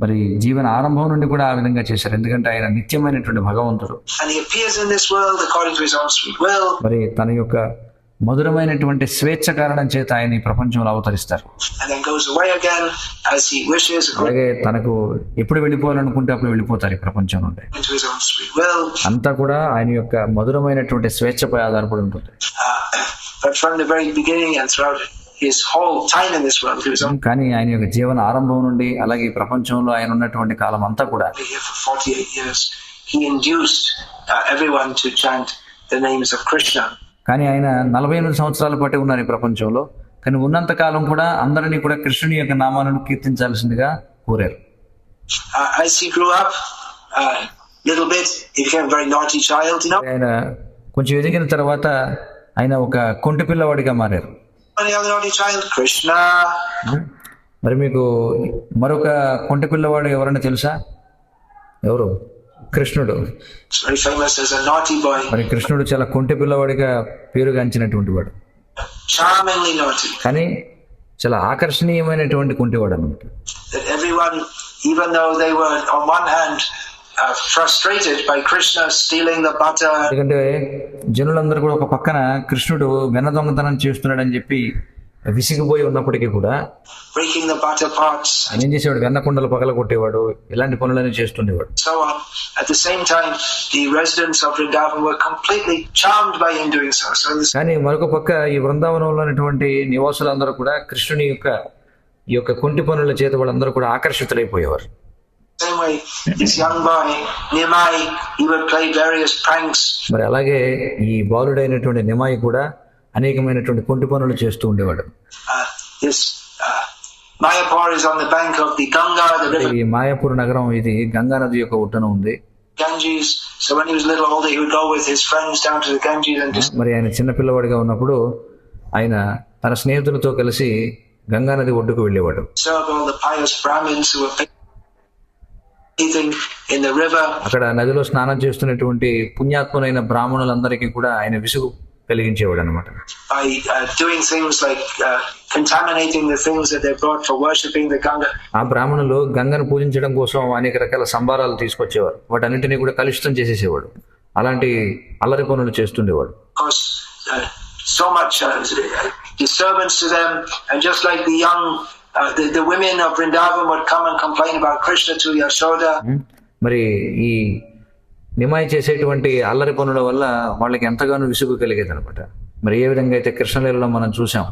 మరి జీవన ఆరంభం నుండి కూడా ఆ విధంగా చేశారు. ఎందుకంటే ఆయన నిత్యమైనటువంటి భగవంతుడు. And he appears in this world according to his own sweet will. మరి తన యొక్క మధురమైనటువంటి స్వేచ్ఛ కారణం చేత ఆయన ఈ ప్రపంచంలో అవతరిస్తారు. and then goes away again as he wishes అలాగే తనకు ఎప్పుడు వెళ్ళిపోవాలనుకుంటే అప్పుడు వెళ్ళిపోతారు ఈ ప్రపంచం నుండి. into his own sweet will. అంతా కూడా ఆయన యొక్క మధురమైనటువంటి స్వేచ్ఛపై ఆధారపడి ఉంటుంది. But from the very beginning and throughout his whole time in this world, he was only కానీ ఆయన యొక్క జీవన ఆరంభం నుండి అలాగే ఈ ప్రపంచంలో ఆయన ఉన్నటువంటి కాలం అంతా కూడా here for 48 years. He induced everyone to chant the names of Krishna. కానీ ఆయన 48 సంవత్సరాల పాటు ఉన్నారు ఈ ప్రపంచంలో. కానీ ఉన్నంత కాలం కూడా అందరినీ కూడా కృష్ణుని యొక్క నామాలను కీర్తించాల్సిందిగా కోరారు. As he grew up, little bit, he became a very naughty child, you know. ఆయన కొంచెం ఎదిగిన తర్వాత ఆయన ఒక కొంటి పిల్లవాడిగా మారారు. Any other naughty child? Krishna. మరి మీకు మరొక కొంటి పిల్లవాడు ఎవరైనా తెలుసా? ఎవరు? కృష్ణుడు. He's very famous as a naughty boy. మరి కృష్ణుడు చాలా కొంటి పిల్లవాడిగా పేరుగాంచినటువంటి వాడు. Charmingly naughty. కానీ చాలా ఆకర్షణీయమైనటువంటి కొంటివాడు అన్నమాట. That everyone, even though they were on one hand frustrated by Krishna stealing the butter, ఎందుకంటే జనులందరూ కూడా ఒక పక్కన కృష్ణుడు వెన్న దొంగతనం చేస్తున్నాడని చెప్పి విసిగిపోయి ఉన్నప్పటికీ కూడా breaking the butter pots, ఆయన ఏం చేసేవాడు? వెన్న కుండలు పగల కొట్టేవాడు, ఇలాంటి పనులన్నీ చేస్తుండేవాడు. so on. At the same time, the residents of Vrindavan were completely charmed by him doing so. So in the కానీ మరొక పక్క ఈ బృందావనంలో ఉన్నటువంటి నివాసులందరూ కూడా కృష్ణుని యొక్క ఈ యొక్క కొంటి పనుల చేత వాళ్ళందరూ కూడా ఆకర్షితులైపోయేవారు. same way, this young boy, Nimai, he would play various pranks. మరి అలాగే ఈ బాలుడైనటువంటి నిమాయి కూడా అనేకమైనటువంటి కొంటి పనులు చేస్తూ ఉండేవాడు. This Mayapur is on the bank of the Ganga, the river ఈ మాయాపూర్ నగరం ఇది గంగా నది యొక్క ఒడ్డున ఉంది. Ganges. So when he was a little older, he would go with his friends down to the Ganges and just మరి ఆయన చిన్న పిల్లవాడిగా ఉన్నప్పుడు ఆయన తన స్నేహితులతో కలిసి గంగా నది ఒడ్డుకు వెళ్ళేవాడు. serve all the pious Brahmins who were bathing in the river. అక్కడ నదిలో స్నానం చేస్తున్నటువంటి పుణ్యాత్ములైన బ్రాహ్మణులందరికీ కూడా ఆయన విసుగు కలిగించేవాడు అనమాట. By doing things like contaminating the things that they brought for worshipping the Ganga. ఆ బ్రాహ్మణులు గంగను పూజించడం కోసం అనేక రకాల సంభారాలు తీసుకొచ్చేవారు, వాటన్నిటినీ కూడా కలుషితం చేసేసేవాడు. అలాంటి అల్లరి పనులు చేస్తుండేవాడు. Of course, so much disturbance to them, and just like the young, the women of Vrindavan would come and complain about Krishna to Yashoda. మరి ఈ నిమాయి చేసేటువంటి అల్లరి పనుల వల్ల వాళ్ళకి ఎంతగానో విసుగు కలిగేది అనమాట. మరి ఏ విధంగా అయితే కృష్ణలీలలో మనం చూసాం,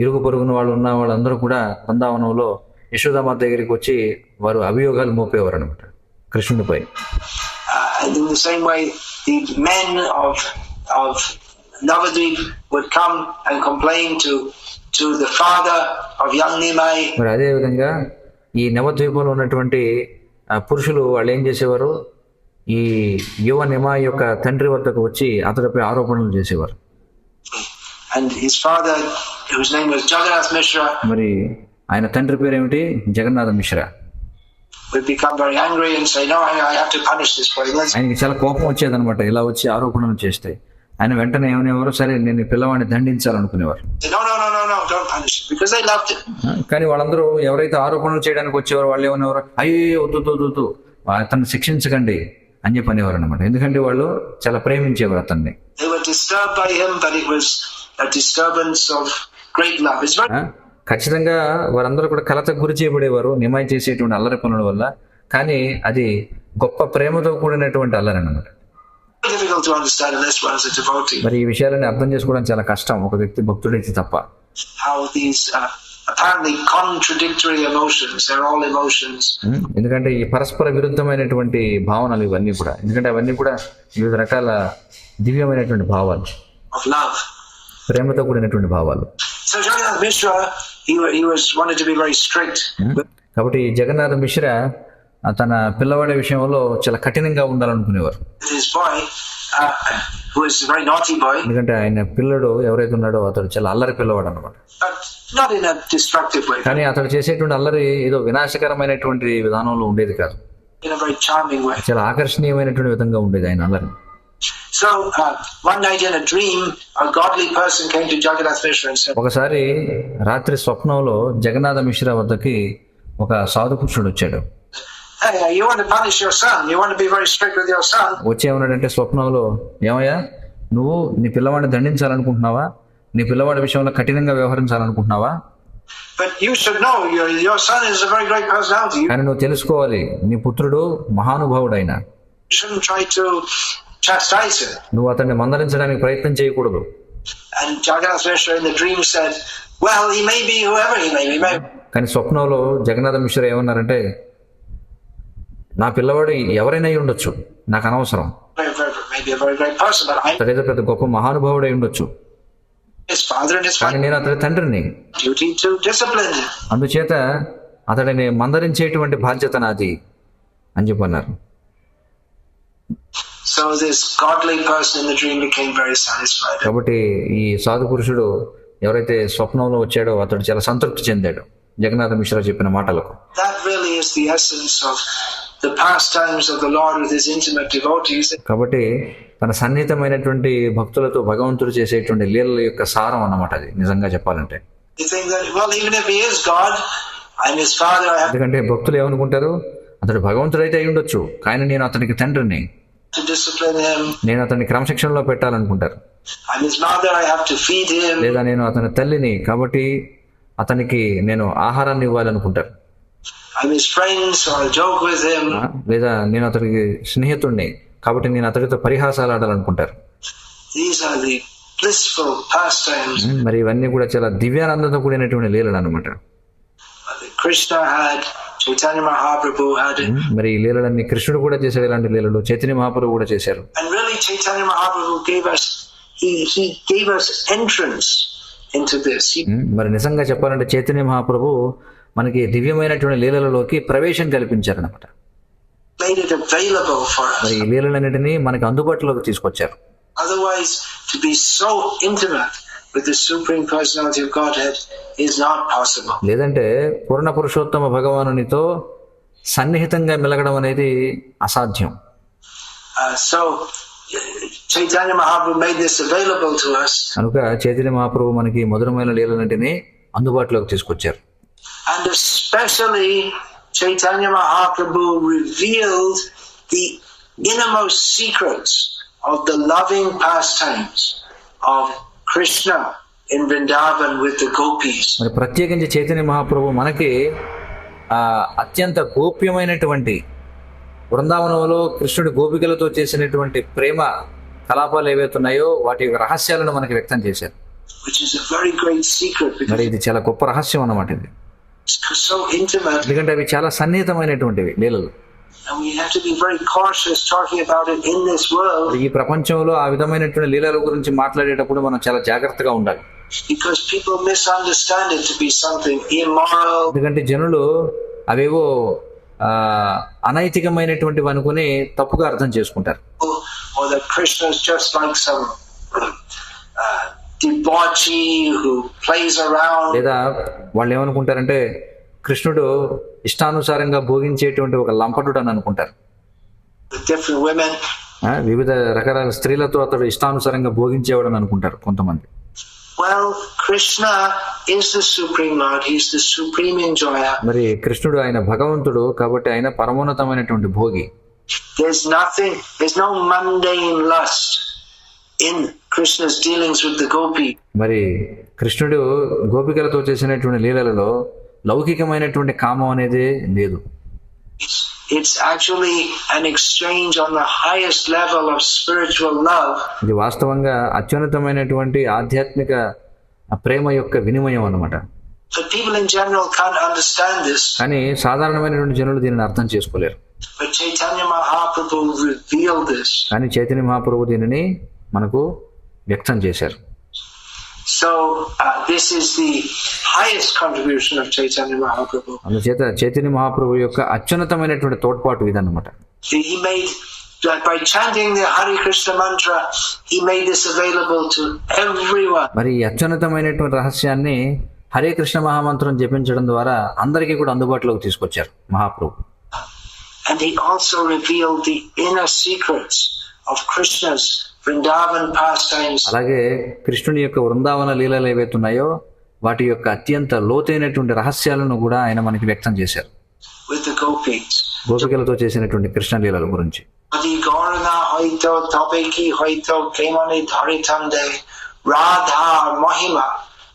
ఇరుగు పొరుగున వాళ్ళు ఉన్న వాళ్ళందరూ కూడా బృందావనంలో యశోదామాత దగ్గరికి వచ్చి వారు అభియోగాలు మోపేవారు అనమాట కృష్ణుడిపై. And in the same way, the men of Navadvip would come and complain to the father of young Nimai. మరి అదే విధంగా ఈ నవద్వీపంలో ఉన్నటువంటి పురుషులు వాళ్ళు ఏం చేసేవారు? ఈ యువ నిమాయి యొక్క తండ్రి వద్దకు వచ్చి అతడిపై ఆరోపణలు చేసేవారు. And his father, whose name was Jagannath Mishra, మరి ఆయన తండ్రి పేరు ఏమిటి? Jagannath Mishra. would become very angry and say, no, I have to punish this boy. ఆయనకి చాలా కోపం వచ్చేదనమాట ఇలా వచ్చి ఆరోపణలు చేస్తే. ఆయన వెంటనే ఏమనేవారు? సరే నేను ఈ పిల్లవాడిని దండించాలనుకునేవారు. No, don't punish him, because they loved him. కానీ వాళ్ళందరూ ఎవరైతే ఆరోపణలు చేయడానికి వచ్చేవారు వాళ్ళు ఏమనేవారు? అయ్యో వద్దు అతన్ని శిక్షించకండి అని చెప్పి అనేవారు అనమాట. ఎందుకంటే వాళ్ళు చాలా ప్రేమించేవారు అతన్ని. They were disturbed by him, but it was a disturbance of great love. It's very ఖచ్చితంగా వారందరూ కూడా కలతకు గురి చేయబడేవారు నిమాయి చేసేటువంటి అల్లరి పనుల వల్ల. కానీ అది గొప్ప ప్రేమతో కూడినటువంటి అల్లరి అన్నమాట. difficult to understand unless one is a devotee. మరి ఈ విషయాలని అర్థం చేసుకోవడం చాలా కష్టం ఒక వ్యక్తి భక్తుడైతే తప్ప. How these apparently contradictory emotions, they're all emotions. ఎందుకంటే ఈ పరస్పర విరుద్ధమైనటువంటి భావనలు ఇవన్నీ కూడా, ఎందుకంటే అవన్నీ కూడా వివిధ రకాల దివ్యమైనటువంటి భావాలు, of love. ప్రేమతో కూడినటువంటి భావాలు. So Jagannath Mishra, he was wanted to be very strict. కాబట్టి జగన్నాథ మిశ్రా తన పిల్లవాడి విషయంలో చాలా కఠినంగా ఉండాలనుకునేవారు. His boy, who was a very naughty boy, ఎందుకంటే ఆయన పిల్లడు ఎవరైతే ఉన్నాడో అతడు చాలా అల్లరి పిల్లవాడు అనమాట. but not in a destructive way, కానీ అతడు చేసేటువంటి అల్లరి ఏదో వినాశకరమైనటువంటి విధానంలో ఉండేది కాదు, in a very charming way. చాలా ఆకర్షణీయమైనటువంటి విధంగా ఉండేది ఆయన అల్లరి. So one night in a dream, a godly person came to Jagannath Mishra and said, ఒకసారి రాత్రి స్వప్నంలో జగన్నాథ మిశ్రా వద్దకి ఒక సాధు పురుషుడు వచ్చాడు. hey, you want to punish your son? You want to be very strict with your son? వచ్చి ఏమన్నాడంటే స్వప్నంలో, ఏమయ్యా నువ్వు నీ పిల్లవాడిని దండించాలనుకుంటున్నావా? నీ పిల్లవాడి విషయంలో కఠినంగా వ్యవహరించాలనుకుంటున్నావా? But you should know your son is a very great personality. కానీ నువ్వు తెలుసుకోవాలి, నీ పుత్రుడు మహానుభావుడైన. You shouldn't try to chastise him. నువ్వు అతన్ని మందలించడానికి ప్రయత్నం చేయకూడదు. And Jagannath Mishra in the dream said, well, he may be whoever he may be. కానీ స్వప్నంలో జగన్నాథ మిశ్ర ఏమన్నారంటే, నా పిల్లవాడు ఎవరైనా అయి ఉండొచ్చు, నాకు అనవసరం. Maybe a very great person, but I అతడేదో పెద్ద గొప్ప మహానుభావుడై ఉండొచ్చు, his father and his కానీ father నేను అతడి తండ్రిని. duty to discipline him. అందుచేత అతడిని మందరించేటువంటి బాధ్యత నాది అని చెప్పన్నారు. So this godly person in the dream became very satisfied. కాబట్టి ఈ సాధు పురుషుడు ఎవరైతే స్వప్నంలో వచ్చాడో అతడు చాలా సంతృప్తి చెందాడు జగన్నాథ మిశ్రా చెప్పిన మాటలకు. That really is the essence of the pastimes of the Lord with his intimate devotees. కాబట్టి తన సన్నిహితమైనటువంటి భక్తులతో భగవంతుడు చేసేటువంటి లీలల యొక్క సారం అన్నమాట అది, నిజంగా చెప్పాలంటే. You think that, well, even if he is God, I'm his father, I have ఎందుకంటే భక్తులు ఏమనుకుంటారు, అతడు భగవంతుడైతే అయి ఉండొచ్చు, కానీ నేను అతనికి తండ్రిని, to discipline him. నేను అతన్ని క్రమశిక్షణలో పెట్టాలనుకుంటారు. I'm his mother, I have to feed him. లేదా నేను అతని తల్లిని, కాబట్టి అతనికి నేను ఆహారాన్ని ఇవ్వాలనుకుంటారు. I'm his friend, so I'll joke with him. లేదా నేను అతనికి స్నేహితుడిని, కాబట్టి నేను అతడితో పరిహాసాలు ఆడాలనుకుంటారు. These are the blissful pastimes మరి ఇవన్నీ కూడా చాలా దివ్యానందంతో కూడినటువంటి లీలలు అనమాట. that Krishna had, Chaitanya Mahaprabhu had it. మరి ఈ లీలలన్నీ కృష్ణుడు కూడా చేశాడు, ఇలాంటి లీలలు చైతన్య మహాప్రభు కూడా చేశారు. And really Chaitanya Mahaprabhu gave us, he gave us entrance into this. He మరి నిజంగా చెప్పాలంటే చైతన్య మహాప్రభు మనకి దివ్యమైనటువంటి లీలలలోకి ప్రవేశం కల్పించారనమాట. made it available for us. మరి ఈ లీలలన్నిటినీ మనకి అందుబాటులోకి తీసుకొచ్చారు. Otherwise, to be so intimate with the Supreme Personality of Godhead is not possible. లేదంటే పూర్ణ పురుషోత్తమ భగవానునితో సన్నిహితంగా మెలగడం అనేది అసాధ్యం. So Chaitanya Mahaprabhu made this available to us. కనుక చైతన్య మహాప్రభు మనకి మధురమైన లీలలన్నిటినీ అందుబాటులోకి తీసుకొచ్చారు. And especially Chaitanya Mahaprabhu revealed the innermost secrets of the loving pastimes of Krishna in Vrindavan with the gopis. మరి ప్రత్యేకించి చైతన్య మహాప్రభు మనకి అత్యంత గోప్యమైనటువంటి బృందావనంలో కృష్ణుడి గోపికలతో చేసినటువంటి ప్రేమ కలాపాలు ఏవైతున్నాయో వాటి యొక్క రహస్యాలను మనకి వ్యక్తం చేశారు. Which is a very great secret because మరి ఇది చాలా గొప్ప రహస్యం అన్నమాట. ఇది it's so intimate ఎందుకంటే అవి చాలా సన్నిహితమైనటువంటివి లీలలు. and we have to be very cautious talking about it in this world ఈ ప్రపంచంలో ఆ విధమైనటువంటి లీలల గురించి మాట్లాడేటప్పుడు మనం చాలా జాగ్రత్తగా ఉండాలి. because people misunderstand it to be something immoral. ఎందుకంటే జనులు అవేవో అనైతికమైనటువంటివి అనుకుని తప్పుగా అర్థం చేసుకుంటారు. Or that Krishna is just like some debauchee who plays around. లేదా వాళ్ళు ఏమనుకుంటారంటే కృష్ణుడు ఇష్టానుసారంగా భోగించేటువంటి ఒక లంపటుడు అని అనుకుంటారు. With different women. వివిధ రకరకాల స్త్రీలతో అతడు ఇష్టానుసారంగా భోగించేవాడు అని అనుకుంటారు కొంతమంది. Well, Krishna is the Supreme Lord. He's the supreme enjoyer. మరి కృష్ణుడు ఆయన భగవంతుడు కాబట్టి ఆయన పరమోన్నతమైనటువంటి Bhogi. There's no mundane lust in Krishna's dealings with the gopi. మరి కృష్ణుడు గోపికలతో చేసినటువంటి లీలలలో లౌకికమైనటువంటి కామం అనేది లేదు. It's actually an exchange on the highest level of spiritual love. ఇది వాస్తవంగా అత్యున్నతమైనటువంటి ఆధ్యాత్మిక ప్రేమ యొక్క వినిమయం అన్నమాట. But people in general can't understand this. కానీ సాధారణమైనటువంటి జనులు దీనిని అర్థం చేసుకోలేరు. But Chaitanya Mahaprabhu revealed this. కానీ చైతన్య మహాప్రభు దీనిని మనకు వ్యక్తం చేశారు. So this is the highest contribution of Chaitanya Mahaprabhu. అందుచేత చైతన్య మహాప్రభు యొక్క అత్యున్నతమైనటువంటి తోడ్పాటు ఇదన్నమాట. He made, by chanting the Hare Krishna mantra, he made this available to everyone. మరి ఈ అత్యున్నతమైనటువంటి రహస్యాన్ని హరే కృష్ణ మహామంత్రం జపించడం ద్వారా అందరికీ కూడా అందుబాటులోకి తీసుకొచ్చారు మహాప్రభు. And he also revealed the inner secrets of Krishna's Vrindavan pastimes. అలాగే కృష్ణుని యొక్క వృందావన లీలలు ఏవైతున్నాయో వాటి యొక్క అత్యంత లోతైనటువంటి రహస్యాలను కూడా ఆయన మనకి వ్యక్తం చేశారు. With the gopis. గోపికలతో చేసినటువంటి కృష్ణ లీలల గురించి. Adi Gaurana hoito tobe ki hoito kemani dharitande Radha Mahima,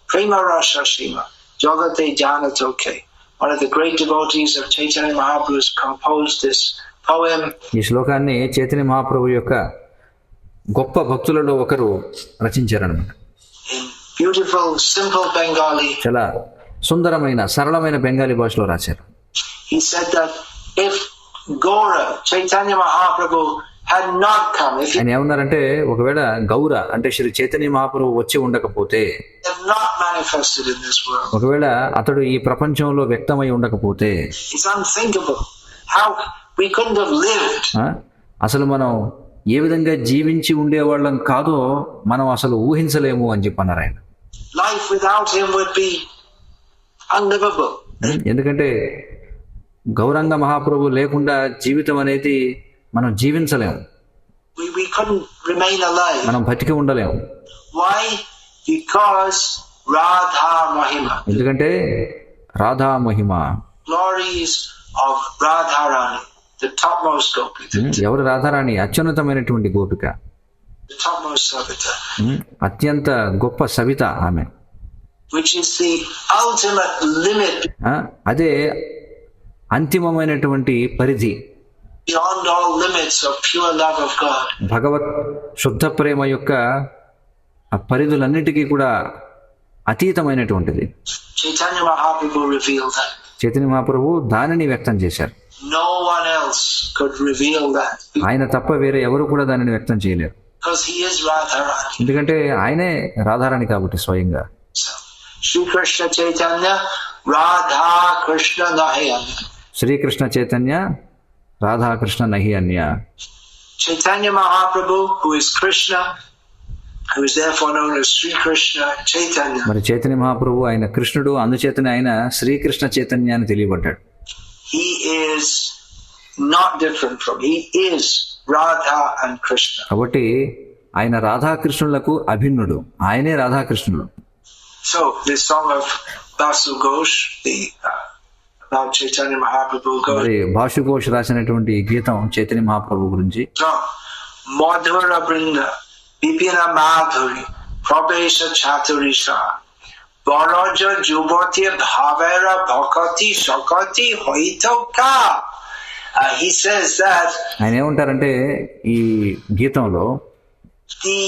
Prema Rasa Shima, Jagate Janatoke. One of the great devotees of Chaitanya Mahaprabhu has composed this poem. ఈ శ్లోకాన్ని చైతన్య మహాప్రభు యొక్క గొప్ప భక్తులలో ఒకరు రచించారనమాట. In beautiful, simple Bengali. చాలా సుందరమైన సరళమైన బెంగాలీ భాషలో రాశారు. He said that if Gaura, Chaitanya Mahaprabhu, had not come, if he ఆయన ఏమన్నారంటే ఒకవేళ గౌర అంటే శ్రీ చైతన్య మహాప్రభు వచ్చి ఉండకపోతే, had not manifested in this world, ఒకవేళ అతడు ఈ ప్రపంచంలో వ్యక్తమై ఉండకపోతే, it's unthinkable how we couldn't have lived. అసలు మనం ఏ విధంగా జీవించి ఉండేవాళ్ళం కాదో మనం అసలు ఊహించలేము అని చెప్పన్నారు ఆయన. Life without him would be unlivable. ఎందుకంటే గౌరంగ మహాప్రభు లేకుండా జీవితం అనేది మనం జీవించలేము, We couldn't remain alive. మనం బతికి ఉండలేము. Why? Because Radha Mahima, ఎందుకంటే రాధా మహిమ, glories of Radharani, the topmost gopi, ఎవరు రాధారాణి? అత్యున్నతమైనటువంటి గోపిక, the topmost Savita, అత్యంత గొప్ప సవిత ఆమె, which is the ultimate limit అదే అంతిమమైనటువంటి పరిధి, beyond all limits of pure love of God. భగవత్ శుద్ధ ప్రేమ యొక్క ఆ పరిధులన్నిటికీ కూడా అతీతమైనటువంటిది. Chaitanya Mahaprabhu revealed that. Chaitanya Mahaprabhu దానిని వ్యక్తం చేశారు. No one else could reveal that ఆయన తప్ప వేరే ఎవరు కూడా దానిని వ్యక్తం చేయలేరు, because he is Radharani. ఎందుకంటే ఆయనే రాధారాణి కాబట్టి స్వయంగా. So, Shri Krishna Chaitanya, Radha Krishna Nahayanya. Srikrishna Chaitanya Radhakrishna నహి అన్య. Chaitanya Mahaprabhu, who is Krishna, who is therefore known as Sri Krishna Chaitanya. మరి చైతన్య మహాప్రభు ఆయన కృష్ణుడు, అందుచేతనే ఆయన శ్రీకృష్ణ చైతన్య అని తెలియబడ్డాడు. He is not different from, he is Radha and Krishna. కాబట్టి ఆయన రాధాకృష్ణులకు అభిన్నుడు, ఆయనే రాధాకృష్ణుడు. So this song of Basu Ghosh, the about Chaitanya Mahaprabhu goes, మరి భాషుఘోష్ రాసినటువంటి ఈ గీతం చైతన్య మహాప్రభు గురించి. Madhura Brinda, Bipina Madhuri, Prabesha Chaturisha, Baraja Jubati Bhavera Bhakati Shakati Hoitoka. He says that ఆయన ఏమంటారంటే ఈ గీతంలో the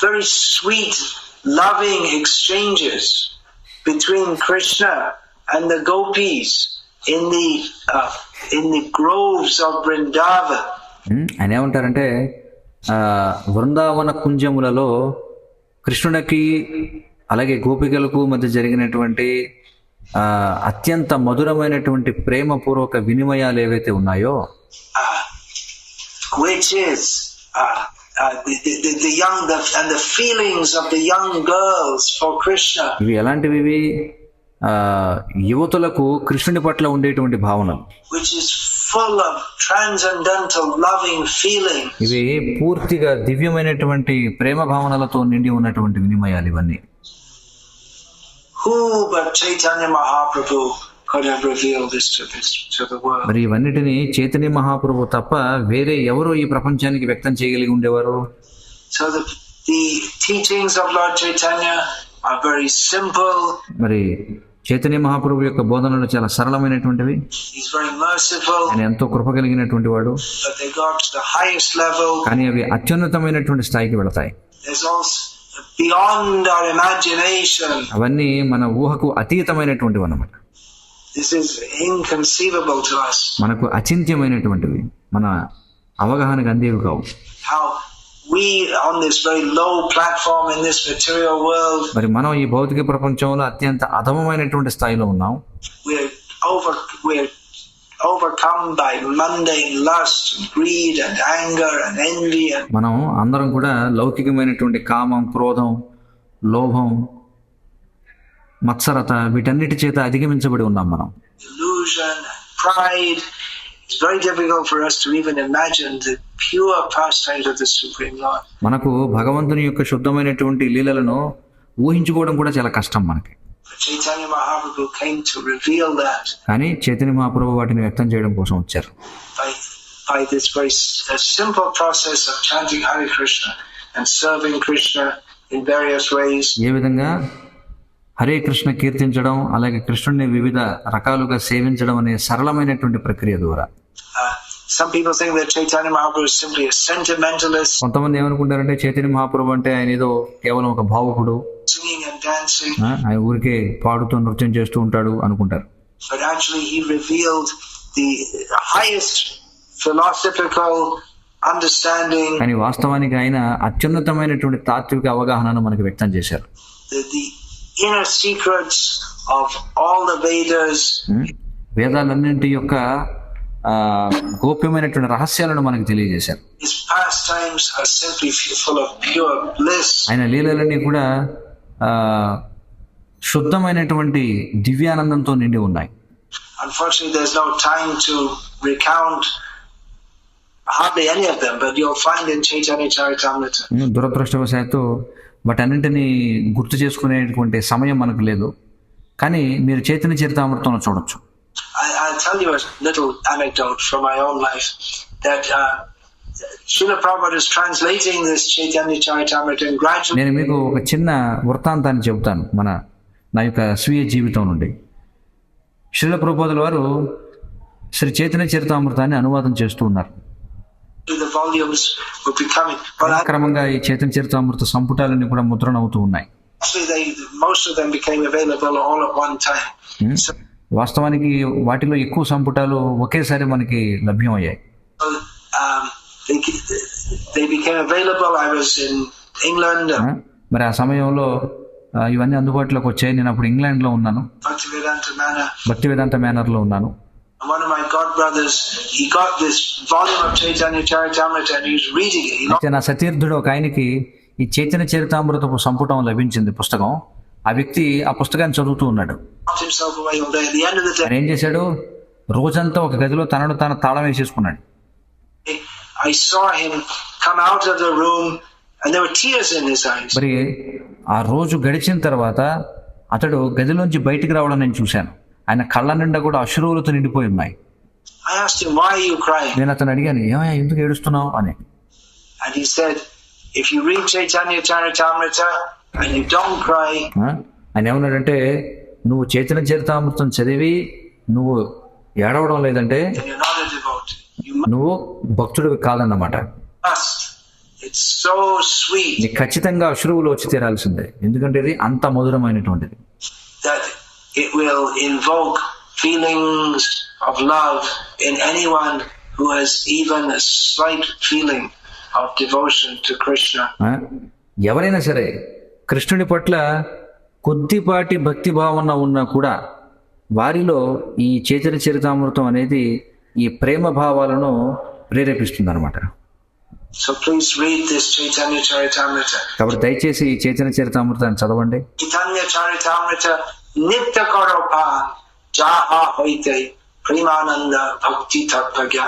very sweet, loving exchanges between Krishna and the gopis in the groves of Vrindavan. ఆయన ఏమంటారంటే బృందావన కుంజములలో కృష్ణుడికి అలాగే గోపికలకు మధ్య జరిగినటువంటి అత్యంత మధురమైనటువంటి ప్రేమపూర్వక వినిమయాలు ఏవైతే ఉన్నాయో, which is the young and the feelings of the young girls for Krishna. ఇవి ఎలాంటివి? యువతులకు కృష్ణుడి పట్ల ఉండేటువంటి భావనలు, which is full of transcendental loving feeling. ఇవి పూర్తిగా దివ్యమైనటువంటి ప్రేమ భావనలతో నిండి ఉన్నటువంటి వినిమయాలు ఇవన్నీ. Who but Chaitanya Mahaprabhu could have revealed this to the world? మరి ఇవన్నిటిని చైతన్య మహాప్రభు తప్ప వేరే ఎవరో ఈ ప్రపంచానికి వ్యక్తం చేయగలిగి ఉండేవారు? So the teachings of Lord Chaitanya are very simple. మరి చైతన్య మహాప్రభు యొక్క బోధనలు చాలా సరళమైనటువంటివి. He's very merciful. ఆయన ఎంతో కృప కలిగినటువంటి వాడు. But they got to the highest level. కానీ అవి అత్యున్నతమైనటువంటి స్థాయికి వెళతాయి. There's also beyond our imagination. అవన్నీ మన ఊహకు అతీతమైనటువంటివి అన్నమాట. This is inconceivable to us. మనకు అచింత్యమైనటువంటివి, మన అవగాహనకు అందేవి కావు. How we on this very low platform in this material world, మరి మనం ఈ భౌతిక ప్రపంచంలో అత్యంత అధమమైనటువంటి స్థాయిలో ఉన్నాం. we're overcome by mundane lust and greed and anger and envy and మనం అందరం కూడా లౌకికమైనటువంటి కామం, క్రోధం, లోభం, మత్సరత వీటన్నిటి చేత అధిగమించబడి ఉన్నాం మనం. delusion and pride. It's very difficult for us to even imagine the pure pastimes of the Supreme Lord. మనకు భగవంతుని యొక్క శుద్ధమైనటువంటి లీలలను ఊహించుకోవడం కూడా చాలా కష్టం మనకి. Chaitanya Mahaprabhu came to reveal that కానీ చైతన్య మహాప్రభు వాటిని వ్యక్తం చేయడం కోసం వచ్చారు. by this very simple process of chanting Hare Krishna and serving Krishna in various ways. ఏ విధంగా హరే కృష్ణ కీర్తించడం, అలాగే కృష్ణుడిని వివిధ రకాలుగా సేవించడం అనే సరళమైనటువంటి ప్రక్రియ ద్వారా. Some people think that Chaitanya Mahaprabhu is simply a sentimentalist, కొంతమంది ఏమనుకుంటారంటే చైతన్య మహాప్రభు అంటే ఆయన ఏదో కేవలం ఒక భావుకుడు, singing and dancing, ఆయన ఊరికే పాడుతూ నృత్యం చేస్తూ ఉంటాడు అనుకుంటారు. but actually he revealed the highest philosophical understanding, కానీ వాస్తవానికి ఆయన అత్యున్నతమైనటువంటి తాత్విక అవగాహనను మనకు వ్యక్తం చేశారు. the inner secrets of all the Vedas, వేదాలన్నింటి యొక్క గోప్యమైనటువంటి రహస్యాలను మనకు తెలియజేశారు. his pastimes are simply full of pure bliss. ఆయన లీలలన్నీ కూడా శుద్ధమైనటువంటి దివ్యానందంతో నిండి ఉన్నాయి. Unfortunately, there's no time to recount hardly any of them, but you'll find in Chaitanya Charitamrita. దురదృష్టవశాత్తు వాటన్నింటినీ గుర్తు చేసుకునేటువంటి సమయం మనకు లేదు, కానీ మీరు చైతన్య చరితామృతంలో చూడొచ్చు. I'll tell you a little anecdote from my own life that Srila Prabhupada is translating this Chaitanya Charitamrita and gradually నేను మీకు ఒక చిన్న వృత్తాంతాన్ని చెబుతాను నా యొక్క స్వీయ జీవితం నుండి. శ్రీల ప్రభుపాదుల వారు శ్రీ చైతన్య చరితామృతాన్ని అనువాదం చేస్తూ ఉన్నారు. the volumes were becoming, క్రమంగా ఈ చైతన్య చరితామృత సంపుటాలన్నీ కూడా ముద్రణ అవుతూ ఉన్నాయి. actually most of them became available all at one time. So, వాస్తవానికి వాటిలో ఎక్కువ సంపుటాలు ఒకేసారి మనకి లభ్యమయ్యాయి. they became available. I was in England. మరి ఆ సమయంలో ఇవన్నీ అందుబాటులోకి వచ్చాయి. నేను అప్పుడు ఇంగ్లాండ్లో ఉన్నాను, భక్తి వేదాంత మేనర్లో ఉన్నాను. One of my god brothers, he got this volume of Chaitanya Charitamrita and he was reading it. అయితే నా సతీర్థుడు ఒక ఆయనకి ఈ చైతన్య చరితామృతపు సంపుటం లభించింది, పుస్తకం. ఆ వ్యక్తి ఆ పుస్తకాన్ని చదువుతూ ఉన్నాడు. Locked himself away all day. At the end of the day, ఆయన ఏం చేశాడు, రోజంతా ఒక గదిలో తనను తాను తాళం వేసేసుకున్నాడు. I saw him come out of the room and there were tears in his eyes. మరి ఆ రోజు గడిచిన తర్వాత అతడు గదిలోంచి బయటికి రావడం నేను చూశాను. ఆయన కళ్ళ నిండా కూడా అశ్రువులతో నిండిపోయి ఉన్నాయి. I asked him, why are you crying? నేను అతను అడిగాను, ఏమయ్యా ఎందుకు ఏడుస్తున్నావు అని. And he said, if you read Chaitanya Charitamrita and you don't cry, ఆయన ఏమన్నాడంటే, నువ్వు చైతన్య చరితామృతం చదివి నువ్వు ఏడవడం లేదంటే then you're not a devotee. You నువ్వు భక్తుడివి కాదన్నమాట. must. It's so sweet నీకు ఖచ్చితంగా అశ్రువులు వచ్చి తీరాల్సిందే, ఎందుకంటే ఇది అంత మధురమైనటువంటిది. that it will invoke feelings of love in anyone who has even a slight feeling of devotion to Krishna. ఎవరైనా సరే కృష్ణుడి పట్ల కొద్దిపాటి భక్తి భావన ఉన్నా కూడా వారిలో ఈ చైతన్య చరితామృతం అనేది ఈ ప్రేమ భావాలను ప్రేరేపిస్తుంది అనమాట. So please read this Chaitanya Charitamrita. కాబట్టి దయచేసి ఈ చైతన్య చరితామృతాన్ని చదవండి. Chaitanya Charitamrita nitya karopa jaha hoite premananda bhakti tattva.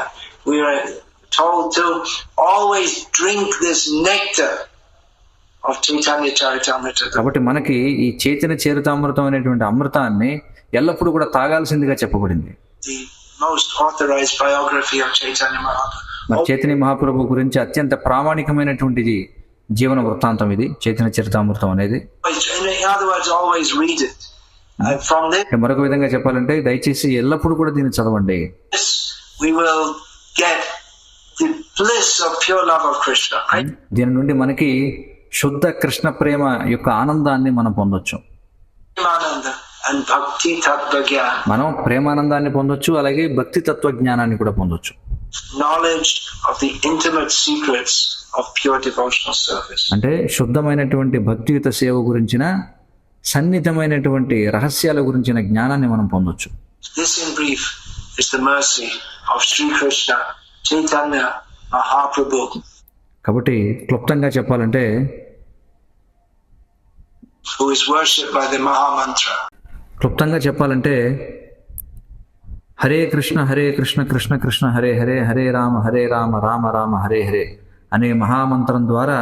We are told to always drink this nectar of Chaitanya Charitamrita. కాబట్టి మనకి ఈ చైతన్య చరితామృతం అనేటువంటి అమృతాన్ని ఎల్లప్పుడూ కూడా తాగాల్సిందిగా చెప్పబడింది. The most authorized biography of Chaitanya Mahaprabhu. మరి చైతన్య మహాప్రభు గురించి అత్యంత ప్రామాణికమైనటువంటిది జీవన వృత్తాంతం ఇది చైతన్య చరితామృతం అనేది. In other words, always read it. And from మరొక విధంగా చెప్పాలంటే దయచేసి ఎల్లప్పుడూ కూడా దీన్ని చదవండి. this, we will get the bliss of pure love of Krishna. Right? దీని నుండి మనకి శుద్ధ కృష్ణ ప్రేమ యొక్క ఆనందాన్ని మనం పొందొచ్చు. Premananda and bhakti tattva jnana. మనం ప్రేమానందాన్ని పొందొచ్చు, అలాగే భక్తి తత్వ జ్ఞానాన్ని కూడా పొందొచ్చు. Knowledge of the intimate secrets of pure devotional service. అంటే శుద్ధమైనటువంటి భక్తియుత సేవ గురించిన సన్నిహితమైనటువంటి రహస్యాల గురించిన జ్ఞానాన్ని మనం పొందొచ్చు. This in brief is the mercy of Sri Krishna Chaitanya Mahaprabhu. కాబట్టి క్లుప్తంగా చెప్పాలంటే Who is worshipped by the Maha Mantra. క్లుప్తంగా చెప్పాలంటే హరే కృష్ణ కృష్ణ కృష్ణ హరే హరే, హరే రామ రామ రామ హరే హరే అనే మహామంత్రం ద్వారా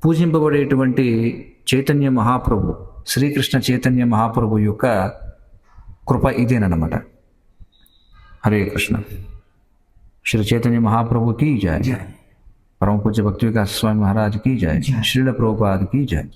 పూజింపబడేటువంటి చైతన్య మహాప్రభు, శ్రీకృష్ణ చైతన్య మహాప్రభు యొక్క కృప ఇదేనమాట. హరే కృష్ణ. శ్రీ చైతన్య మహాప్రభుకి జయ. परम पूज्य भक्ति विकास स्वामी महाराज की जय, श्रील प्रभुपाद की जय।